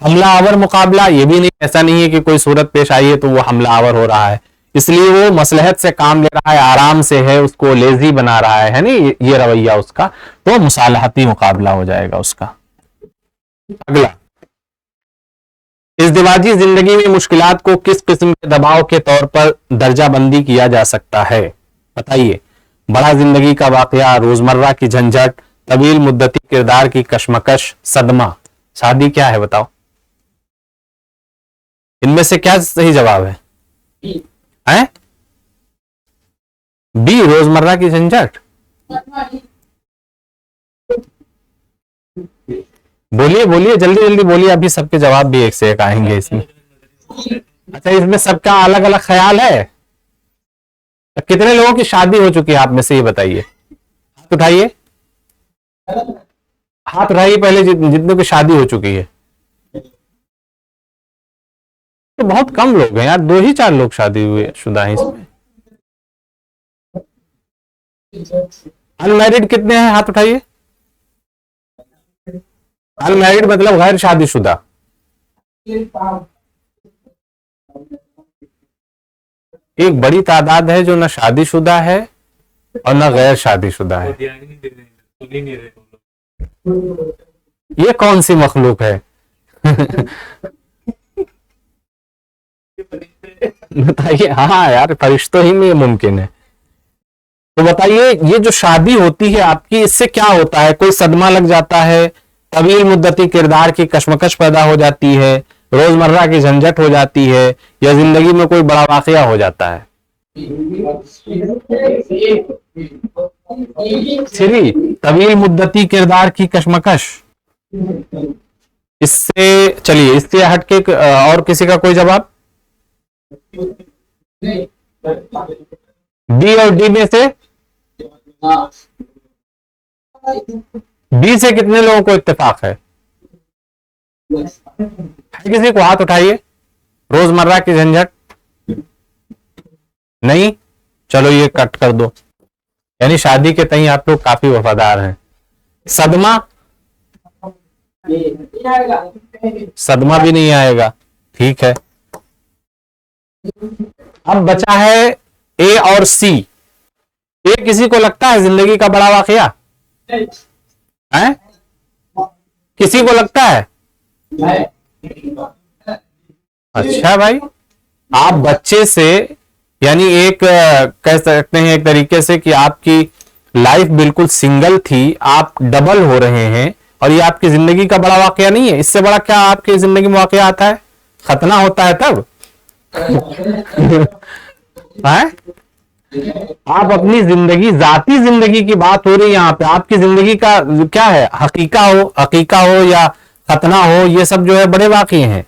हमलावर मुकाबला, ये भी नहीं, ऐसा नहीं है कि कोई सूरत पेश आई है तो वो हमलावर हो रहा है, इसलिए वो मसलहत से काम ले रहा है, आराम से है, उसको लेजी बना रहा है नहीं, ये रवैया उसका, तो मुसालहती मुकाबला हो जाएगा उसका। अगला, इज़्दिवाजी जिंदगी में मुश्किलात को किस किस्म के दबाव के तौर पर दर्जाबंदी किया जा सकता है। बताइए। बड़ा जिंदगी का वाकया, रोजमर्रा की झंझट, तवील मुद्दती किरदार की कशमकश, सदमा। शादी क्या है बताओ, इनमें से क्या सही जवाब है? हैं? बी रोजमर्रा की झंझट। बोलिए बोलिए जल्दी जल्दी बोलिए, अभी सबके जवाब भी एक से एक आएंगे इसमें। अच्छा, इसमें सबका अलग अलग ख्याल है। कितने लोगों की शादी हो चुकी है आप में से, ये बताइए, हाथ उठाइए, हाथ उठाइए पहले जितनों की शादी हो चुकी है। तो बहुत कम लोग हैं यार, 2 ही 4 लोग शादी हुए शुदा हैं इसमें। अनमैरिड कितने हैं, हाथ उठाइए। अनमैरिड मतलब गैर शादीशुदा। एक बड़ी तादाद है जो न शादीशुदा है और न गैर शादीशुदा है। ये कौन सी मखलूक है? बताइए। हाँ यार, फरिश्तों ही में मुमकिन है। तो बताइए, ये जो शादी होती है आपकी, इससे क्या होता है? कोई सदमा लग जाता है, तवील मुद्दती किरदार की कशमकश पैदा हो जाती है, रोजमर्रा की झंझट हो जाती है, या जिंदगी में कोई बड़ा वाकया हो जाता है? सीरी, तवील मुद्दती किरदार की कशमकश। इससे चलिए, इससे हटके और किसी का कोई जवाब? बी और डी में से बी से कितने लोगों को इत्तेफाक है? किसी को हाथ उठाइए। रोजमर्रा की झंझट नहीं, चलो ये कट कर दो। यानी शादी के तई आप लोग काफी वफादार हैं। सदमा, सदमा भी नहीं आएगा, ठीक है। अब बचा है ए और सी। ए किसी को लगता है जिंदगी का बड़ा वाकया है? किसी को लगता है? अच्छा भाई, आप बच्चे से, यानी एक कह सकते हैं एक तरीके से कि आपकी लाइफ बिल्कुल सिंगल थी, आप डबल हो रहे हैं, और ये आपकी जिंदगी का बड़ा वाकया नहीं है। इससे बड़ा क्या आपकी जिंदगी में वाकया आता है? खतना होता है तब। है? आप अपनी जिंदगी, जाती जिंदगी की बात हो रही है यहाँ पे। आपकी जिंदगी का क्या है? हकीका हो या खतना हो, ये सब जो है बड़े वाकये हैं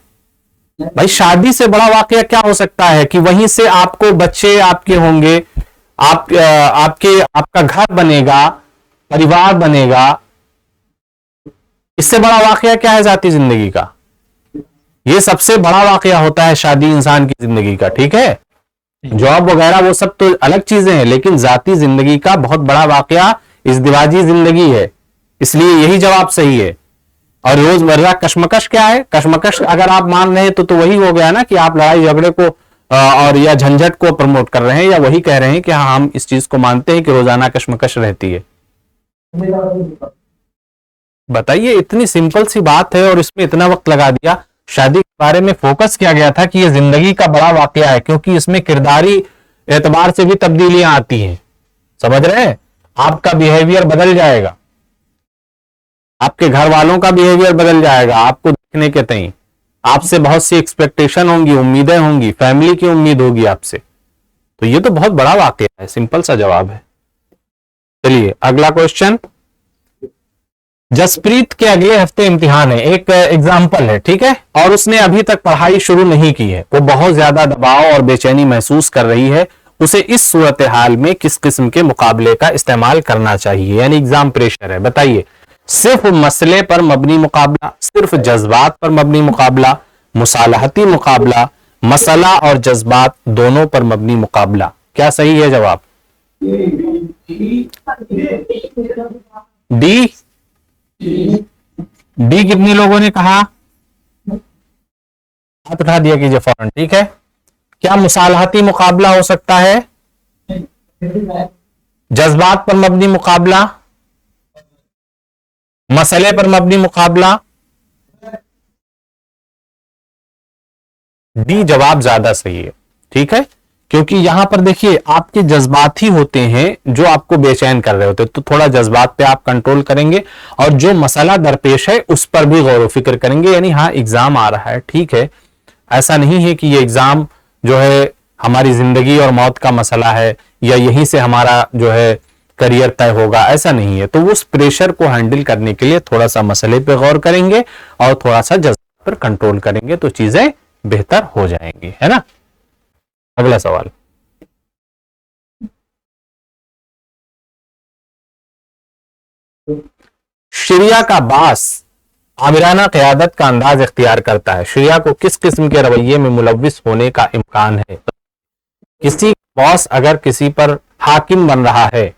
भाई। शादी से बड़ा वाकया क्या हो सकता है कि वहीं से आपको बच्चे आपके होंगे, आपका घर बनेगा, परिवार बनेगा। इससे बड़ा वाकया क्या है जाती जिंदगी का? ये सबसे बड़ा वाकया होता है शादी इंसान की जिंदगी का, ठीक है। जॉब वगैरह वो सब तो अलग चीजें हैं, लेकिन जाती जिंदगी का बहुत बड़ा वाकया इज़्दिवाजी जिंदगी है। इसलिए यही जवाब सही है। और रोजमर्रा कश्मकश क्या है? कश्मकश अगर आप मान रहे हैं तो वही हो गया ना कि आप लड़ाई झगड़े को और या झंझट को प्रमोट कर रहे हैं, या वही कह रहे हैं कि हाँ, हम इस चीज को मानते हैं कि रोजाना कश्मकश रहती है। बताइए, इतनी सिंपल सी बात है और इसमें इतना वक्त लगा दिया। शादी के बारे में फोकस किया गया था कि यह जिंदगी का बड़ा वाकया है, क्योंकि इसमें किरदारी एतबार से भी तब्दीलियां आती हैं। समझ रहे हैं? आपका बिहेवियर बदल जाएगा, आपके घर वालों का बिहेवियर बदल जाएगा। आपको देखने के तई आपसे बहुत सी एक्सपेक्टेशन होंगी, उम्मीदें होंगी, फैमिली की उम्मीद होगी आपसे। तो ये तो बहुत बड़ा वाकया है। सिंपल सा जवाब है। चलिए अगला क्वेश्चन। जसप्रीत के अगले हफ्ते इम्तिहान है, एक एग्जाम्पल है, ठीक है, और उसने अभी तक पढ़ाई शुरू नहीं की है। वो बहुत ज्यादा दबाव और बेचैनी महसूस कर रही है। उसे इस सूरत हाल में किस किस्म के मुकाबले का इस्तेमाल करना चाहिए? यानी एग्जाम प्रेशर है। बताइए, सिर्फ मसले पर मबनी मुकाबला, सिर्फ जज्बात पर मबनी मुकाबला, मुसालहती मुकाबला, मसला और जज्बात दोनों पर मबनी मुकाबला, क्या सही है जवाब? डी। डी कितने लोगों ने कहा? हाथ उठा दिया कीजिए फौरन, ठीक है। क्या मुसालहती मुकाबला हो सकता है? जज्बात पर मबनी मुकाबला, मसले पर मबनी मुकाबला। डी जवाब ज्यादा सही है, ठीक है, क्योंकि यहां पर देखिए आपके जज्बात ही होते हैं जो आपको बेचैन कर रहे होते हैं। तो थोड़ा जज्बात पे आप कंट्रोल करेंगे और जो मसला दरपेश है उस पर भी गौर व फिक्र करेंगे। यानी हाँ, एग्जाम आ रहा है, ठीक है, ऐसा नहीं है कि ये एग्जाम जो है हमारी जिंदगी और मौत का मसला है या यहीं से हमारा जो है करियर तय होगा, ऐसा नहीं है। तो उस प्रेशर को हैंडल करने के लिए थोड़ा सा मसले पे गौर करेंगे और थोड़ा सा जज्बात पर कंट्रोल करेंगे तो चीजें बेहतर हो जाएंगी, है ना। अगला सवाल। शरिया का बास आमिराना क़यादत का अंदाज इख्तियार करता है। शरिया को किस किस्म के रवैये में मुलव्विस होने का इम्कान है? किसी बॉस अगर किसी पर हाकिम बन रहा है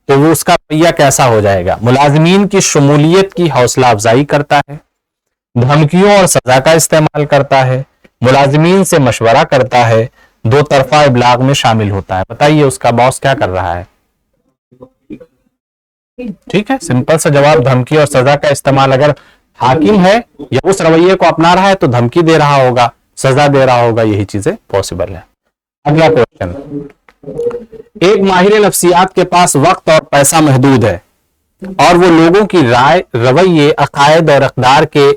तो वो उसका रवैया कैसा हो जाएगा? मुलाजिमीन की शमूलियत की हौसला अफजाई करता है, धमकियों और सजा का इस्तेमाल करता है, मुलाजिमीन से मशवरा करता है, दो तरफा इबलाग में शामिल होता है। बताइए उसका बॉस क्या कर रहा है? ठीक है, सिंपल सा जवाब धमकी और सजा का इस्तेमाल। अगर हाकिम है या उस रवैये को अपना रहा है तो धमकी दे रहा होगा, सजा दे रहा होगा, यही चीजें पॉसिबल है। अगला क्वेश्चन। एक माहिर नफ्सियात के पास वक्त और पैसा महदूद है और वो लोगों की राय, रवैये, अकायद और अक़दार के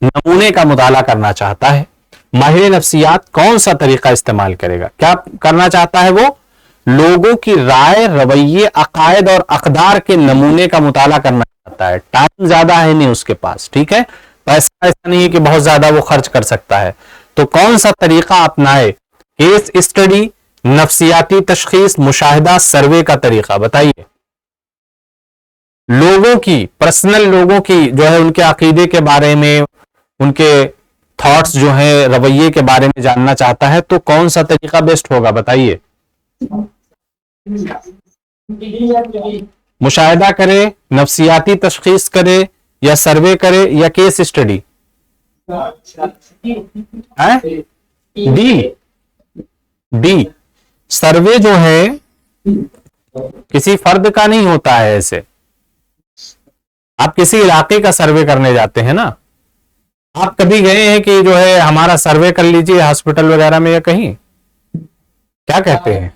नमूने का मुताला करना चाहता है। माहिर नफ्सियात कौन सा तरीका इस्तेमाल करेगा? क्या करना चाहता है वो? लोगों की राय, रवैये, अकायद और अक़दार के नमूने का मुताला करना चाहता है। टाइम ज्यादा है नहीं उसके पास, ठीक है, पैसा ऐसा नहीं है कि बहुत ज्यादा वो खर्च कर सकता है। तो कौन सा तरीका अपनाए? केस स्टडी, नफ्सियाती तशखीस, मुशाहिदा, सर्वे का तरीका। बताइए, लोगों की, पर्सनल लोगों की जो है उनके अकीदे के बारे में, उनके थॉट्स जो हैं, रवैये के बारे में जानना चाहता है, तो कौन सा तरीका बेस्ट होगा बताइए? मुशाहिदा करे, नफ्सियाती तशखीस करे, या सर्वे करे, या केस स्टडी? डी। डी। सर्वे जो है किसी फर्द का नहीं होता है। ऐसे आप किसी इलाके का सर्वे करने जाते हैं ना, आप कभी गए हैं कि जो है हमारा सर्वे कर लीजिए हॉस्पिटल वगैरह में या कहीं? क्या कहते हैं?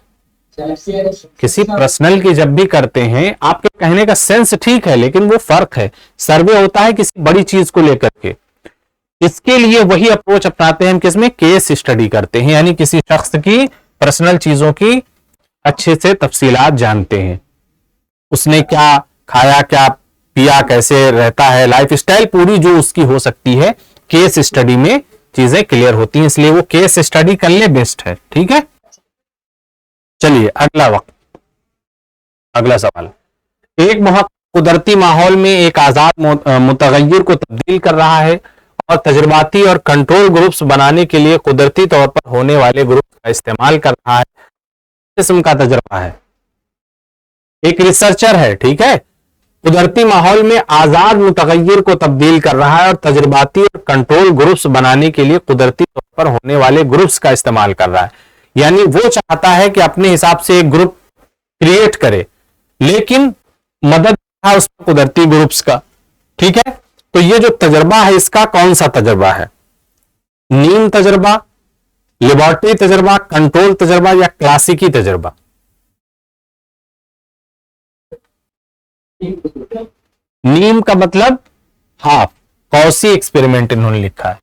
किसी पर्सनल की जब भी करते हैं, आपके कहने का सेंस ठीक है, लेकिन वो फर्क है। सर्वे होता है किसी बड़ी चीज को लेकर के, इसके लिए वही अप्रोच अपनाते हैं हम, किसमें? केस स्टडी करते हैं, यानी किसी शख्स की पर्सनल चीजों की अच्छे से तफसीलात जानते हैं। उसने क्या खाया, क्या पिया, कैसे रहता है, लाइफ स्टाइल पूरी जो उसकी हो सकती है, केस स्टडी में चीजें क्लियर होती हैं, इसलिए वो केस स्टडी कर ले, बेस्ट है। ठीक है, चलिए अगला सवाल। एक कुदरती माहौल में एक आजाद मुतगय्यर को तब्दील कर रहा है और तजुर्बाती और कंट्रोल ग्रुप्स बनाने के लिए कुदरती तौर पर होने वाले ग्रुप का इस्तेमाल कर रहा है। किस्म का तजुर्बा है? एक रिसर्चर है, ठीक है, कुदरती माहौल में आजाद मुतगय्यर को तब्दील कर रहा है और तजुर्बाती और कंट्रोल ग्रुप्स बनाने के लिए कुदरती तौर पर होने वाले ग्रुप्स का इस्तेमाल कर रहा है। यानी वो चाहता है कि अपने हिसाब से एक ग्रुप क्रिएट करे, लेकिन मदद है उसमें कुदरती ग्रुप्स का। ठीक है, तो ये जो तजर्बा है, इसका कौन सा तजर्बा है? नीम तजर्बा, लेबोरेटरी तजर्बा, कंट्रोल तजर्बा, या क्लासिकी तजर्बा? नीम का मतलब हाफ, कौसी एक्सपेरिमेंट इन्होंने लिखा है।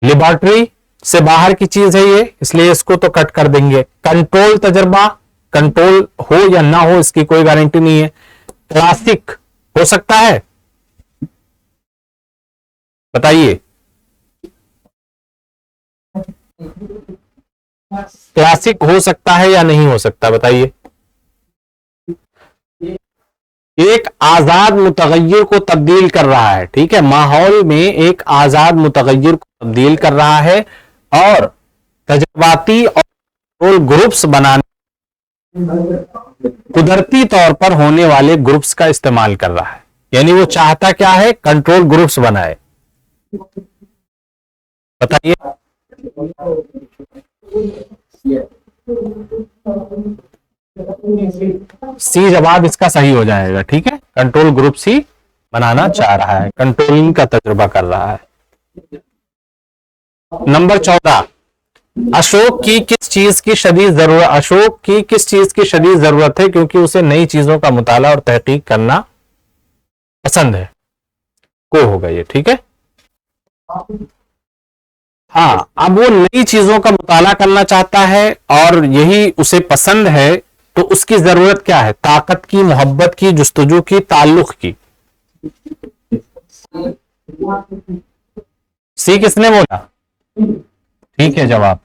लेबोरेटरी से बाहर की चीज है ये, इसलिए इसको तो कट कर देंगे। कंट्रोल तजर्बा, कंट्रोल हो या ना हो इसकी कोई गारंटी नहीं है। क्लासिक हो सकता है? बताइए, क्लासिक हो सकता है या नहीं हो सकता? बताइए। एक आजाद मुतगय्यर को तब्दील कर रहा है, ठीक है, माहौल में एक आजाद मुतगय्यर को तब्दील कर रहा है और तजुर्बाती और कंट्रोल ग्रुप्स बनाने, कुदरती तौर पर होने वाले ग्रुप्स का इस्तेमाल कर रहा है। यानी वो चाहता क्या है? कंट्रोल ग्रुप्स बनाए। बताइए। सी जवाब इसका सही हो जाएगा। ठीक है, कंट्रोल ग्रुप सी बनाना चाह रहा है, कंट्रोलिंग का तजुर्बा कर रहा है। नंबर 14, अशोक की किस चीज की शदीद जरूरत, अशोक की किस चीज की शदीद जरूरत है क्योंकि उसे नई चीजों का मुताला और तहकीक करना पसंद है? को होगा ये। ठीक है, हाँ, अब वो नई चीजों का मुताला करना चाहता है और यही उसे पसंद है, तो उसकी जरूरत क्या है? ताकत की, मोहब्बत की, जुस्तजू की, ताल्लुक की? सी किसने बोला? ठीक है जवाब।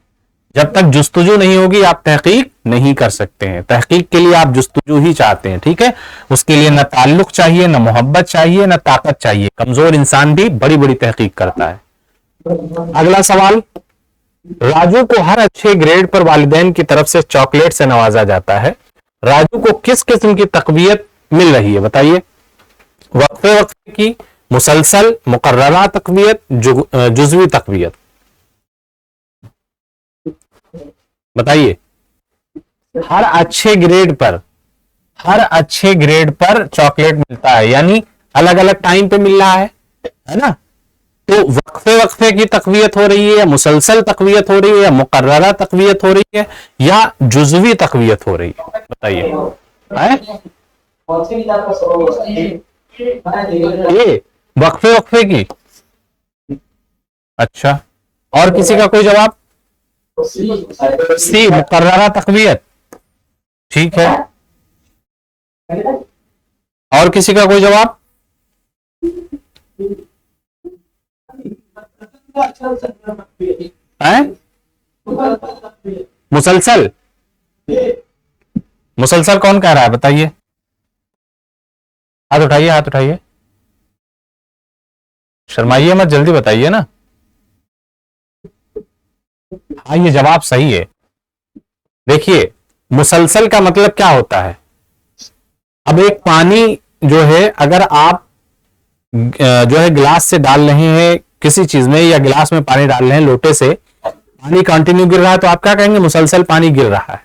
जब तक जुस्तजू नहीं होगी आप तहकीक नहीं कर सकते हैं। तहकीक के लिए आप जुस्तजू ही चाहते हैं, ठीक है, उसके लिए न ताल्लुक चाहिए, न मोहब्बत चाहिए, न ताकत चाहिए। कमजोर इंसान भी बड़ी बड़ी तहकीक करता है। अगला सवाल, राजू को हर अच्छे ग्रेड पर वालिदैन की तरफ से चॉकलेट से नवाजा जाता है। राजू को किस किस्म की तकवीयत मिल रही है? बताइए। वक्फे वक्फे की, मुसलसल, मुकर्ररा तकवीयत, जुज़वी तकवीयत? बताइए। हर अच्छे ग्रेड पर, हर अच्छे ग्रेड पर चॉकलेट मिलता है, यानी अलग अलग टाइम पे मिल रहा है ना? तो वक्फे वक्फे की तकवीयत हो रही है, या मुसलसल तकवीयत हो रही है, या मुकर्ररा तकवीयत हो रही है, या जुज़वी तकवीयत हो रही है? बताइए। ये वक्फे वक्फे की। अच्छा, और किसी का कोई जवाब? सी, मुकर्ररा तकवीयत। ठीक है, और किसी का कोई जवाब? मुसलसल? मुसलसल कौन कह रहा है? बताइए, हाथ उठाइए, हाथ उठाइए। शर्माइए मत, जल्दी बताइए ना। हाँ, ये जवाब सही है। देखिए, मुसलसल का मतलब क्या होता है? अब एक पानी जो है, अगर आप जो है गिलास से डाल रहे हैं किसी चीज में, या गिलास में पानी डाल रहे हैं लोटे से, पानी कंटिन्यू गिर रहा है, तो आप क्या कहेंगे? मुसलसल पानी गिर रहा है।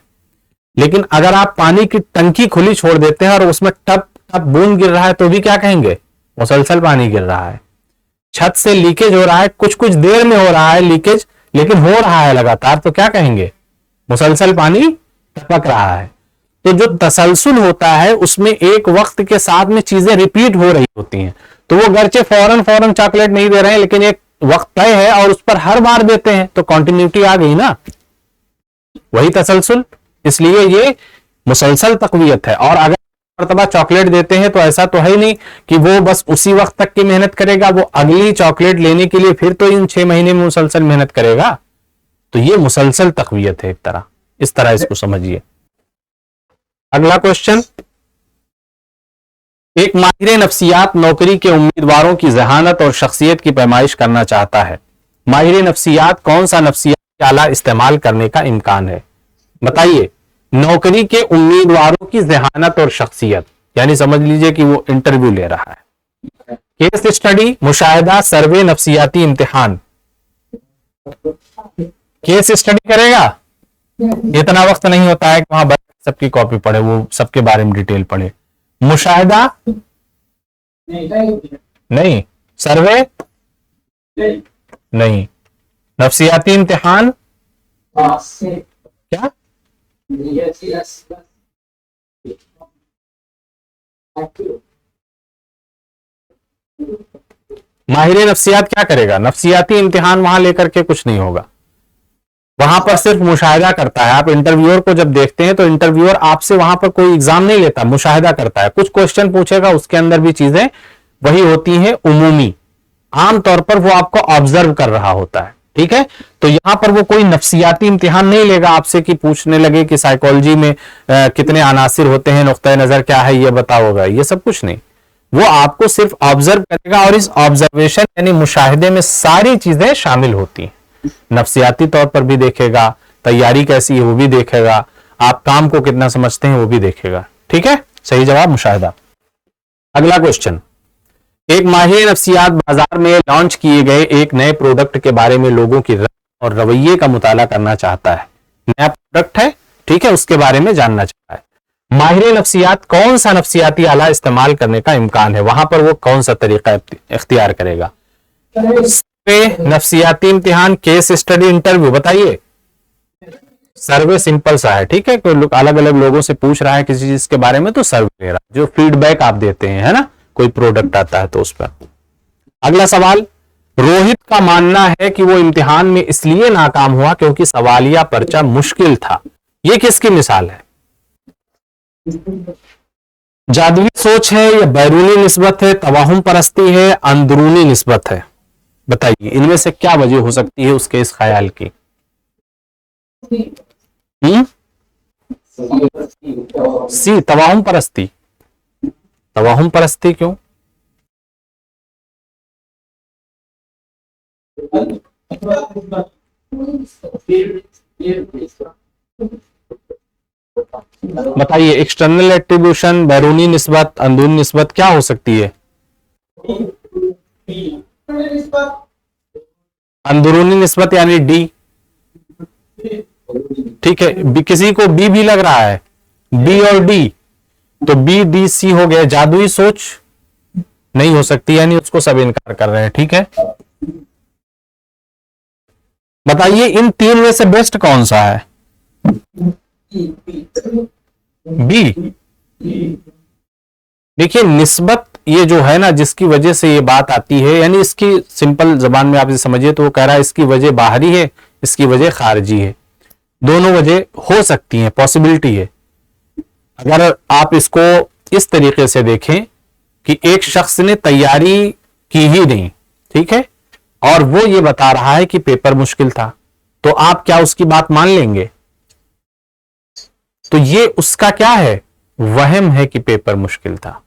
लेकिन अगर आप पानी की टंकी खुली छोड़ देते हैं और उसमें टप टप बूंद गिर रहा है, तो भी क्या कहेंगे? मुसलसल पानी गिर रहा है। छत से लीकेज हो रहा है, कुछ कुछ देर में हो रहा है लीकेज, लेकिन हो रहा है लगातार, तो क्या कहेंगे? मुसलसल पानी टपक रहा है। तो जो तसलसल होता है उसमें एक वक्त के साथ में चीजें रिपीट हो रही होती हैं। तो वो गर्चे फौरन फौरन चॉकलेट नहीं दे रहे हैं, लेकिन एक वक्त तय है और उस पर हर बार देते हैं, तो कंटिन्यूटी आ गई ना, वही तसलसल। इसलिए ये मुसलसल तकवीयत है। और अगर मरतबा चॉकलेट देते हैं तो ऐसा तो है ही नहीं कि वो बस उसी वक्त तक की मेहनत करेगा, वो अगली चॉकलेट लेने के लिए फिर तो इन 6 महीने में मुसलसल मेहनत करेगा। तो ये मुसलसल तकवीयत है एक तरह, इस तरह इसको समझिए। अगला क्वेश्चन, एक माहिर नफ्सियात नौकरी के उम्मीदवारों की जहानत और शख्सियत की पैमाइश करना चाहता है। माहिर नफ्सियात कौन सा नफ्सियात आला इस्तेमाल करने का इम्कान है? बताइए। नौकरी के उम्मीदवारों की जहानत और शख्सियत, यानी समझ लीजिए कि वो इंटरव्यू ले रहा है। केस स्टडी, मुशाहिदा, सर्वे, नफ्सियाती इम्तिहान। केस स्टडी करेगा, इतना वक्त नहीं होता है कि वहां बैठ सबकी कॉपी पढ़े, वो सबके बारे में डिटेल पढ़े। मुशाहिदा नहीं, सर्वे नहीं, नफ्सियाती इम्तिहान क्या? माहिर नफ्सियात क्या करेगा? नफ्सियाती इम्तिहान वहां लेकर के कुछ नहीं होगा, वहां पर सिर्फ मुशाहिदा करता है। आप इंटरव्यूअर को जब देखते हैं तो इंटरव्यूअर आपसे वहां पर कोई एग्जाम नहीं लेता, मुशाहिदा करता है। कुछ क्वेश्चन पूछेगा, उसके अंदर भी चीजें वही होती हैं उमूमी, आमतौर पर वो आपको ऑब्जर्व कर रहा होता है। ठीक है, तो यहां पर वो कोई नफ्सियाती इम्तिहान नहीं लेगा आपसे कि पूछने लगे कि साइकोलॉजी में कितने अनासिर होते हैं, नुक्ता नजर क्या है, ये बताओगा, ये सब कुछ नहीं। वो आपको सिर्फ ऑब्जर्व करेगा, और इस ऑब्जर्वेशन यानी मुशाहिदे में सारी चीजें शामिल होती हैं। नफ्सियाती तौर पर भी देखेगा, तैयारी कैसी है वो भी देखेगा, आप काम को कितना समझते हैं वो भी देखेगा। ठीक है, सही जवाब मुशाहिदा। अगला क्वेश्चन, एक माहिर नफ्सियात बाजार में लॉन्च किए गए एक नए प्रोडक्ट के बारे में लोगों की राय और रवैये का मुताला करना चाहता है। नया प्रोडक्ट है, ठीक है, उसके बारे में जानना चाहता है। माहिर नफ्सियात कौन सा नफ्सियाती आला इस्तेमाल करने का इम्कान है, वहां पर वो कौन सा तरीका इख्तियार करेगा? नफ्सियाती इम्तिहान, केस स्टडी, इंटरव्यू। बताइए। सर्वे सिंपल सा है, ठीक है, कोई लोग अलग अलग लोगों से पूछ रहा है किसी चीज के बारे में तो सर्वे ले रहा है, जो फीडबैक आप देते हैं, है ना, कोई प्रोडक्ट आता है तो उस पर। अगला सवाल, रोहित का मानना है कि वो इम्तिहान में इसलिए नाकाम हुआ क्योंकि सवालिया पर्चा मुश्किल था। ये किसकी मिसाल है? जादुई सोच है, या बैरूनी निस्बत है, तवाहुम परस्ती है, अंदरूनी निस्बत है? बताइए, इनमें से क्या वजह हो सकती है उसके इस ख्याल की? सी, तवाहुम परस्ती। तवाहुम परस्ती क्यों? बताइए, एक्सटर्नल एट्रीब्यूशन, बैरूनी निस्बत, अंदरूनी निस्बत, क्या हो सकती है? अंदरूनी निस्बत यानी डी। ठीक है, किसी को बी भी लग रहा है, बी और डी, तो बी डी सी हो गया। जादुई सोच नहीं हो सकती, यानी उसको सब इनकार कर रहे हैं। ठीक है, बताइए इन तीन में से बेस्ट कौन सा है? बी। देखिए, निस्बत ये जो है ना, जिसकी वजह से ये बात आती है, यानी इसकी सिंपल जबान में आप इसे समझिए तो वो कह रहा है इसकी वजह बाहरी है, इसकी वजह खारिजी है। दोनों वजह हो सकती हैं, पॉसिबिलिटी है। अगर आप इसको इस तरीके से देखें कि एक शख्स ने तैयारी की ही नहीं, ठीक है, और वो ये बता रहा है कि पेपर मुश्किल था, तो आप क्या उसकी बात मान लेंगे? तो ये उसका क्या है? वहम है कि पेपर मुश्किल था।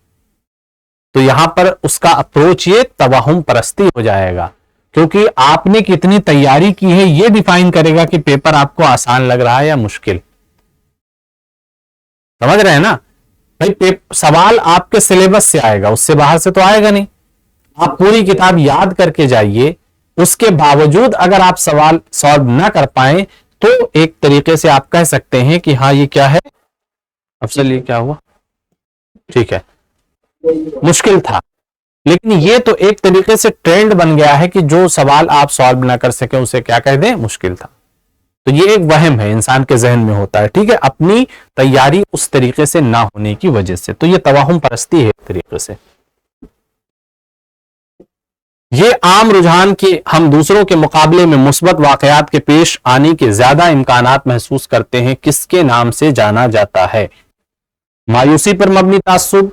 तो यहां पर उसका अप्रोच ये तवहुम परस्ती हो जाएगा, क्योंकि आपने कितनी तैयारी की है ये डिफाइन करेगा कि पेपर आपको आसान लग रहा है या मुश्किल। समझ रहे हैं ना भाई, सवाल आपके सिलेबस से आएगा, उससे बाहर से तो आएगा नहीं। आप पूरी किताब याद करके जाइए, उसके बावजूद अगर आप सवाल सॉल्व ना कर पाए तो एक तरीके से आप कह सकते हैं कि हाँ ये क्या है, अफसल ये क्या हुआ, ठीक है मुश्किल था। लेकिन ये तो एक तरीके से ट्रेंड बन गया है कि जो सवाल आप सॉल्व ना कर सके उसे क्या कह दें, मुश्किल था। तो ये एक वहम है, इंसान के जहन में होता है, ठीक है, अपनी तैयारी उस तरीके से ना होने की वजह से। तो ये तवाहुम परस्ती है एक तरीके से। ये आम रुझान कि हम दूसरों के मुकाबले में मुस्बत वाकयात के पेश आने के ज्यादा इम्कानात महसूस करते हैं, किसके नाम से जाना जाता है? मायूसी पर मबनी तासुब,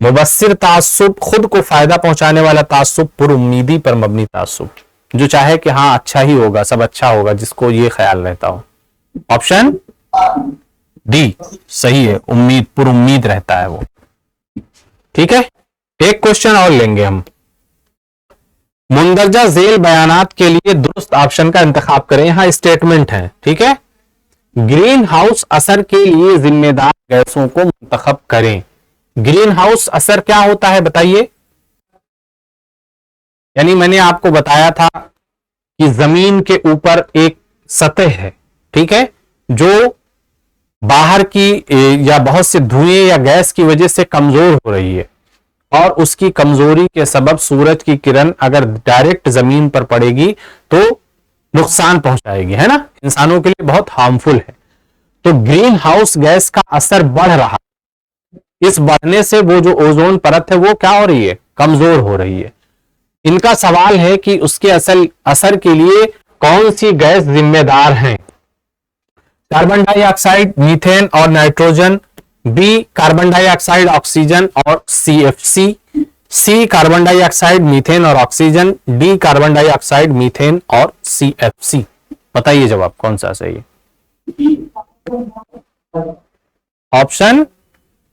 मुबस्सिर तासुब, खुद को फायदा पहुंचाने वाला तासुब, पुरुम्मीदी पर मबनी तासुब, जो चाहे कि हाँ अच्छा ही होगा, सब अच्छा होगा, जिसको ये ख्याल रहता हो। ऑप्शन डी सही है, उम्मीद, पुरुम्मीद रहता है वो। ठीक है, एक क्वेश्चन और लेंगे हम। मुंदरजा झेल बयानात के लिए दुरुस्त ऑप्शन का इंतखाब करें। यहां स्टेटमेंट है, ठीक है, ग्रीन हाउस असर के लिए जिम्मेदार गैसों को मुंतखब करें। ग्रीन हाउस असर क्या होता है बताइए? यानी मैंने आपको बताया था कि जमीन के ऊपर एक सतह है, ठीक है, जो बाहर की या बहुत से धुएं या गैस की वजह से कमजोर हो रही है, और उसकी कमजोरी के सबब सूरज की किरण अगर डायरेक्ट जमीन पर पड़ेगी तो नुकसान पहुंचाएगी, है ना, इंसानों के लिए बहुत हार्मफुल है। तो ग्रीन हाउस गैस का असर बढ़ रहा है, इस बढ़ने से वो जो ओजोन परत है वो क्या हो रही है, कमजोर हो रही है। इनका सवाल है कि उसके असर के लिए कौन सी गैस जिम्मेदार है? कार्बन डाइऑक्साइड, मीथेन और nitrogen, B carbon dioxide, oxygen और CFC, C carbon dioxide, methane और oxygen, D carbon dioxide, methane और CFC। बताइए जवाब कौन सा सही है? ऑप्शन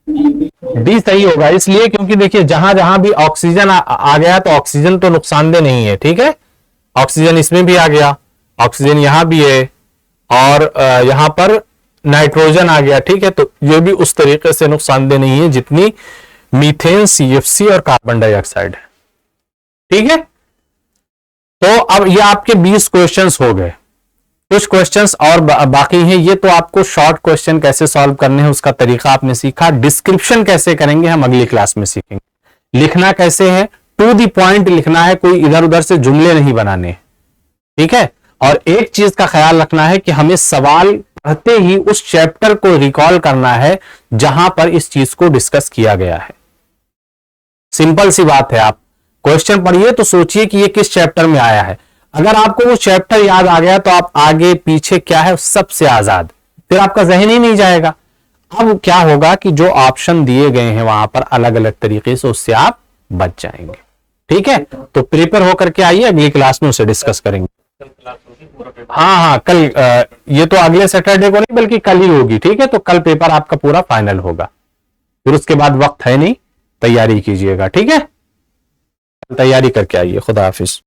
डी सही होगा, इसलिए क्योंकि देखिए जहां जहां भी ऑक्सीजन आ गया तो ऑक्सीजन तो नुकसानदेह नहीं है, ठीक है, ऑक्सीजन इसमें भी आ गया, ऑक्सीजन यहां भी है, और यहां पर नाइट्रोजन आ गया, ठीक है, तो ये भी उस तरीके से नुकसानदेह नहीं है जितनी मीथेन, CFC और कार्बन डाइऑक्साइड है। ठीक है, तो अब ये आपके 20 क्वेश्चंस हो गए। कुछ क्वेश्चंस और बाकी हैं, ये तो आपको शॉर्ट क्वेश्चन कैसे सॉल्व करने हैं उसका तरीका आपने सीखा, डिस्क्रिप्शन कैसे करेंगे हम अगली क्लास में सीखेंगे, लिखना कैसे है, टू द पॉइंट लिखना है, कोई इधर उधर से जुमले नहीं बनाने, ठीक है। और एक चीज का ख्याल रखना है कि हमें सवाल पढ़ते ही उस चैप्टर को रिकॉल करना है जहां पर इस चीज को डिस्कस किया गया है। सिंपल सी बात है, आप क्वेश्चन पढ़िए तो सोचिए कि ये किस चैप्टर में आया है, अगर आपको वो चैप्टर याद आ गया तो आप आगे पीछे क्या है सबसे आजाद, फिर आपका जहन ही नहीं जाएगा। अब क्या होगा कि जो ऑप्शन दिए गए हैं वहां पर अलग अलग तरीके से उससे आप बच जाएंगे। ठीक है, तो प्रिपेयर होकर के आइए, अगली क्लास में उसे डिस्कस करेंगे। हाँ, कल ये तो अगले सैटरडे को नहीं बल्कि कल ही होगी, ठीक है, तो कल पेपर आपका पूरा फाइनल होगा, फिर उसके बाद वक्त है नहीं, तैयारी कीजिएगा, ठीक है, तैयारी करके आइए। खुदा हाफिज।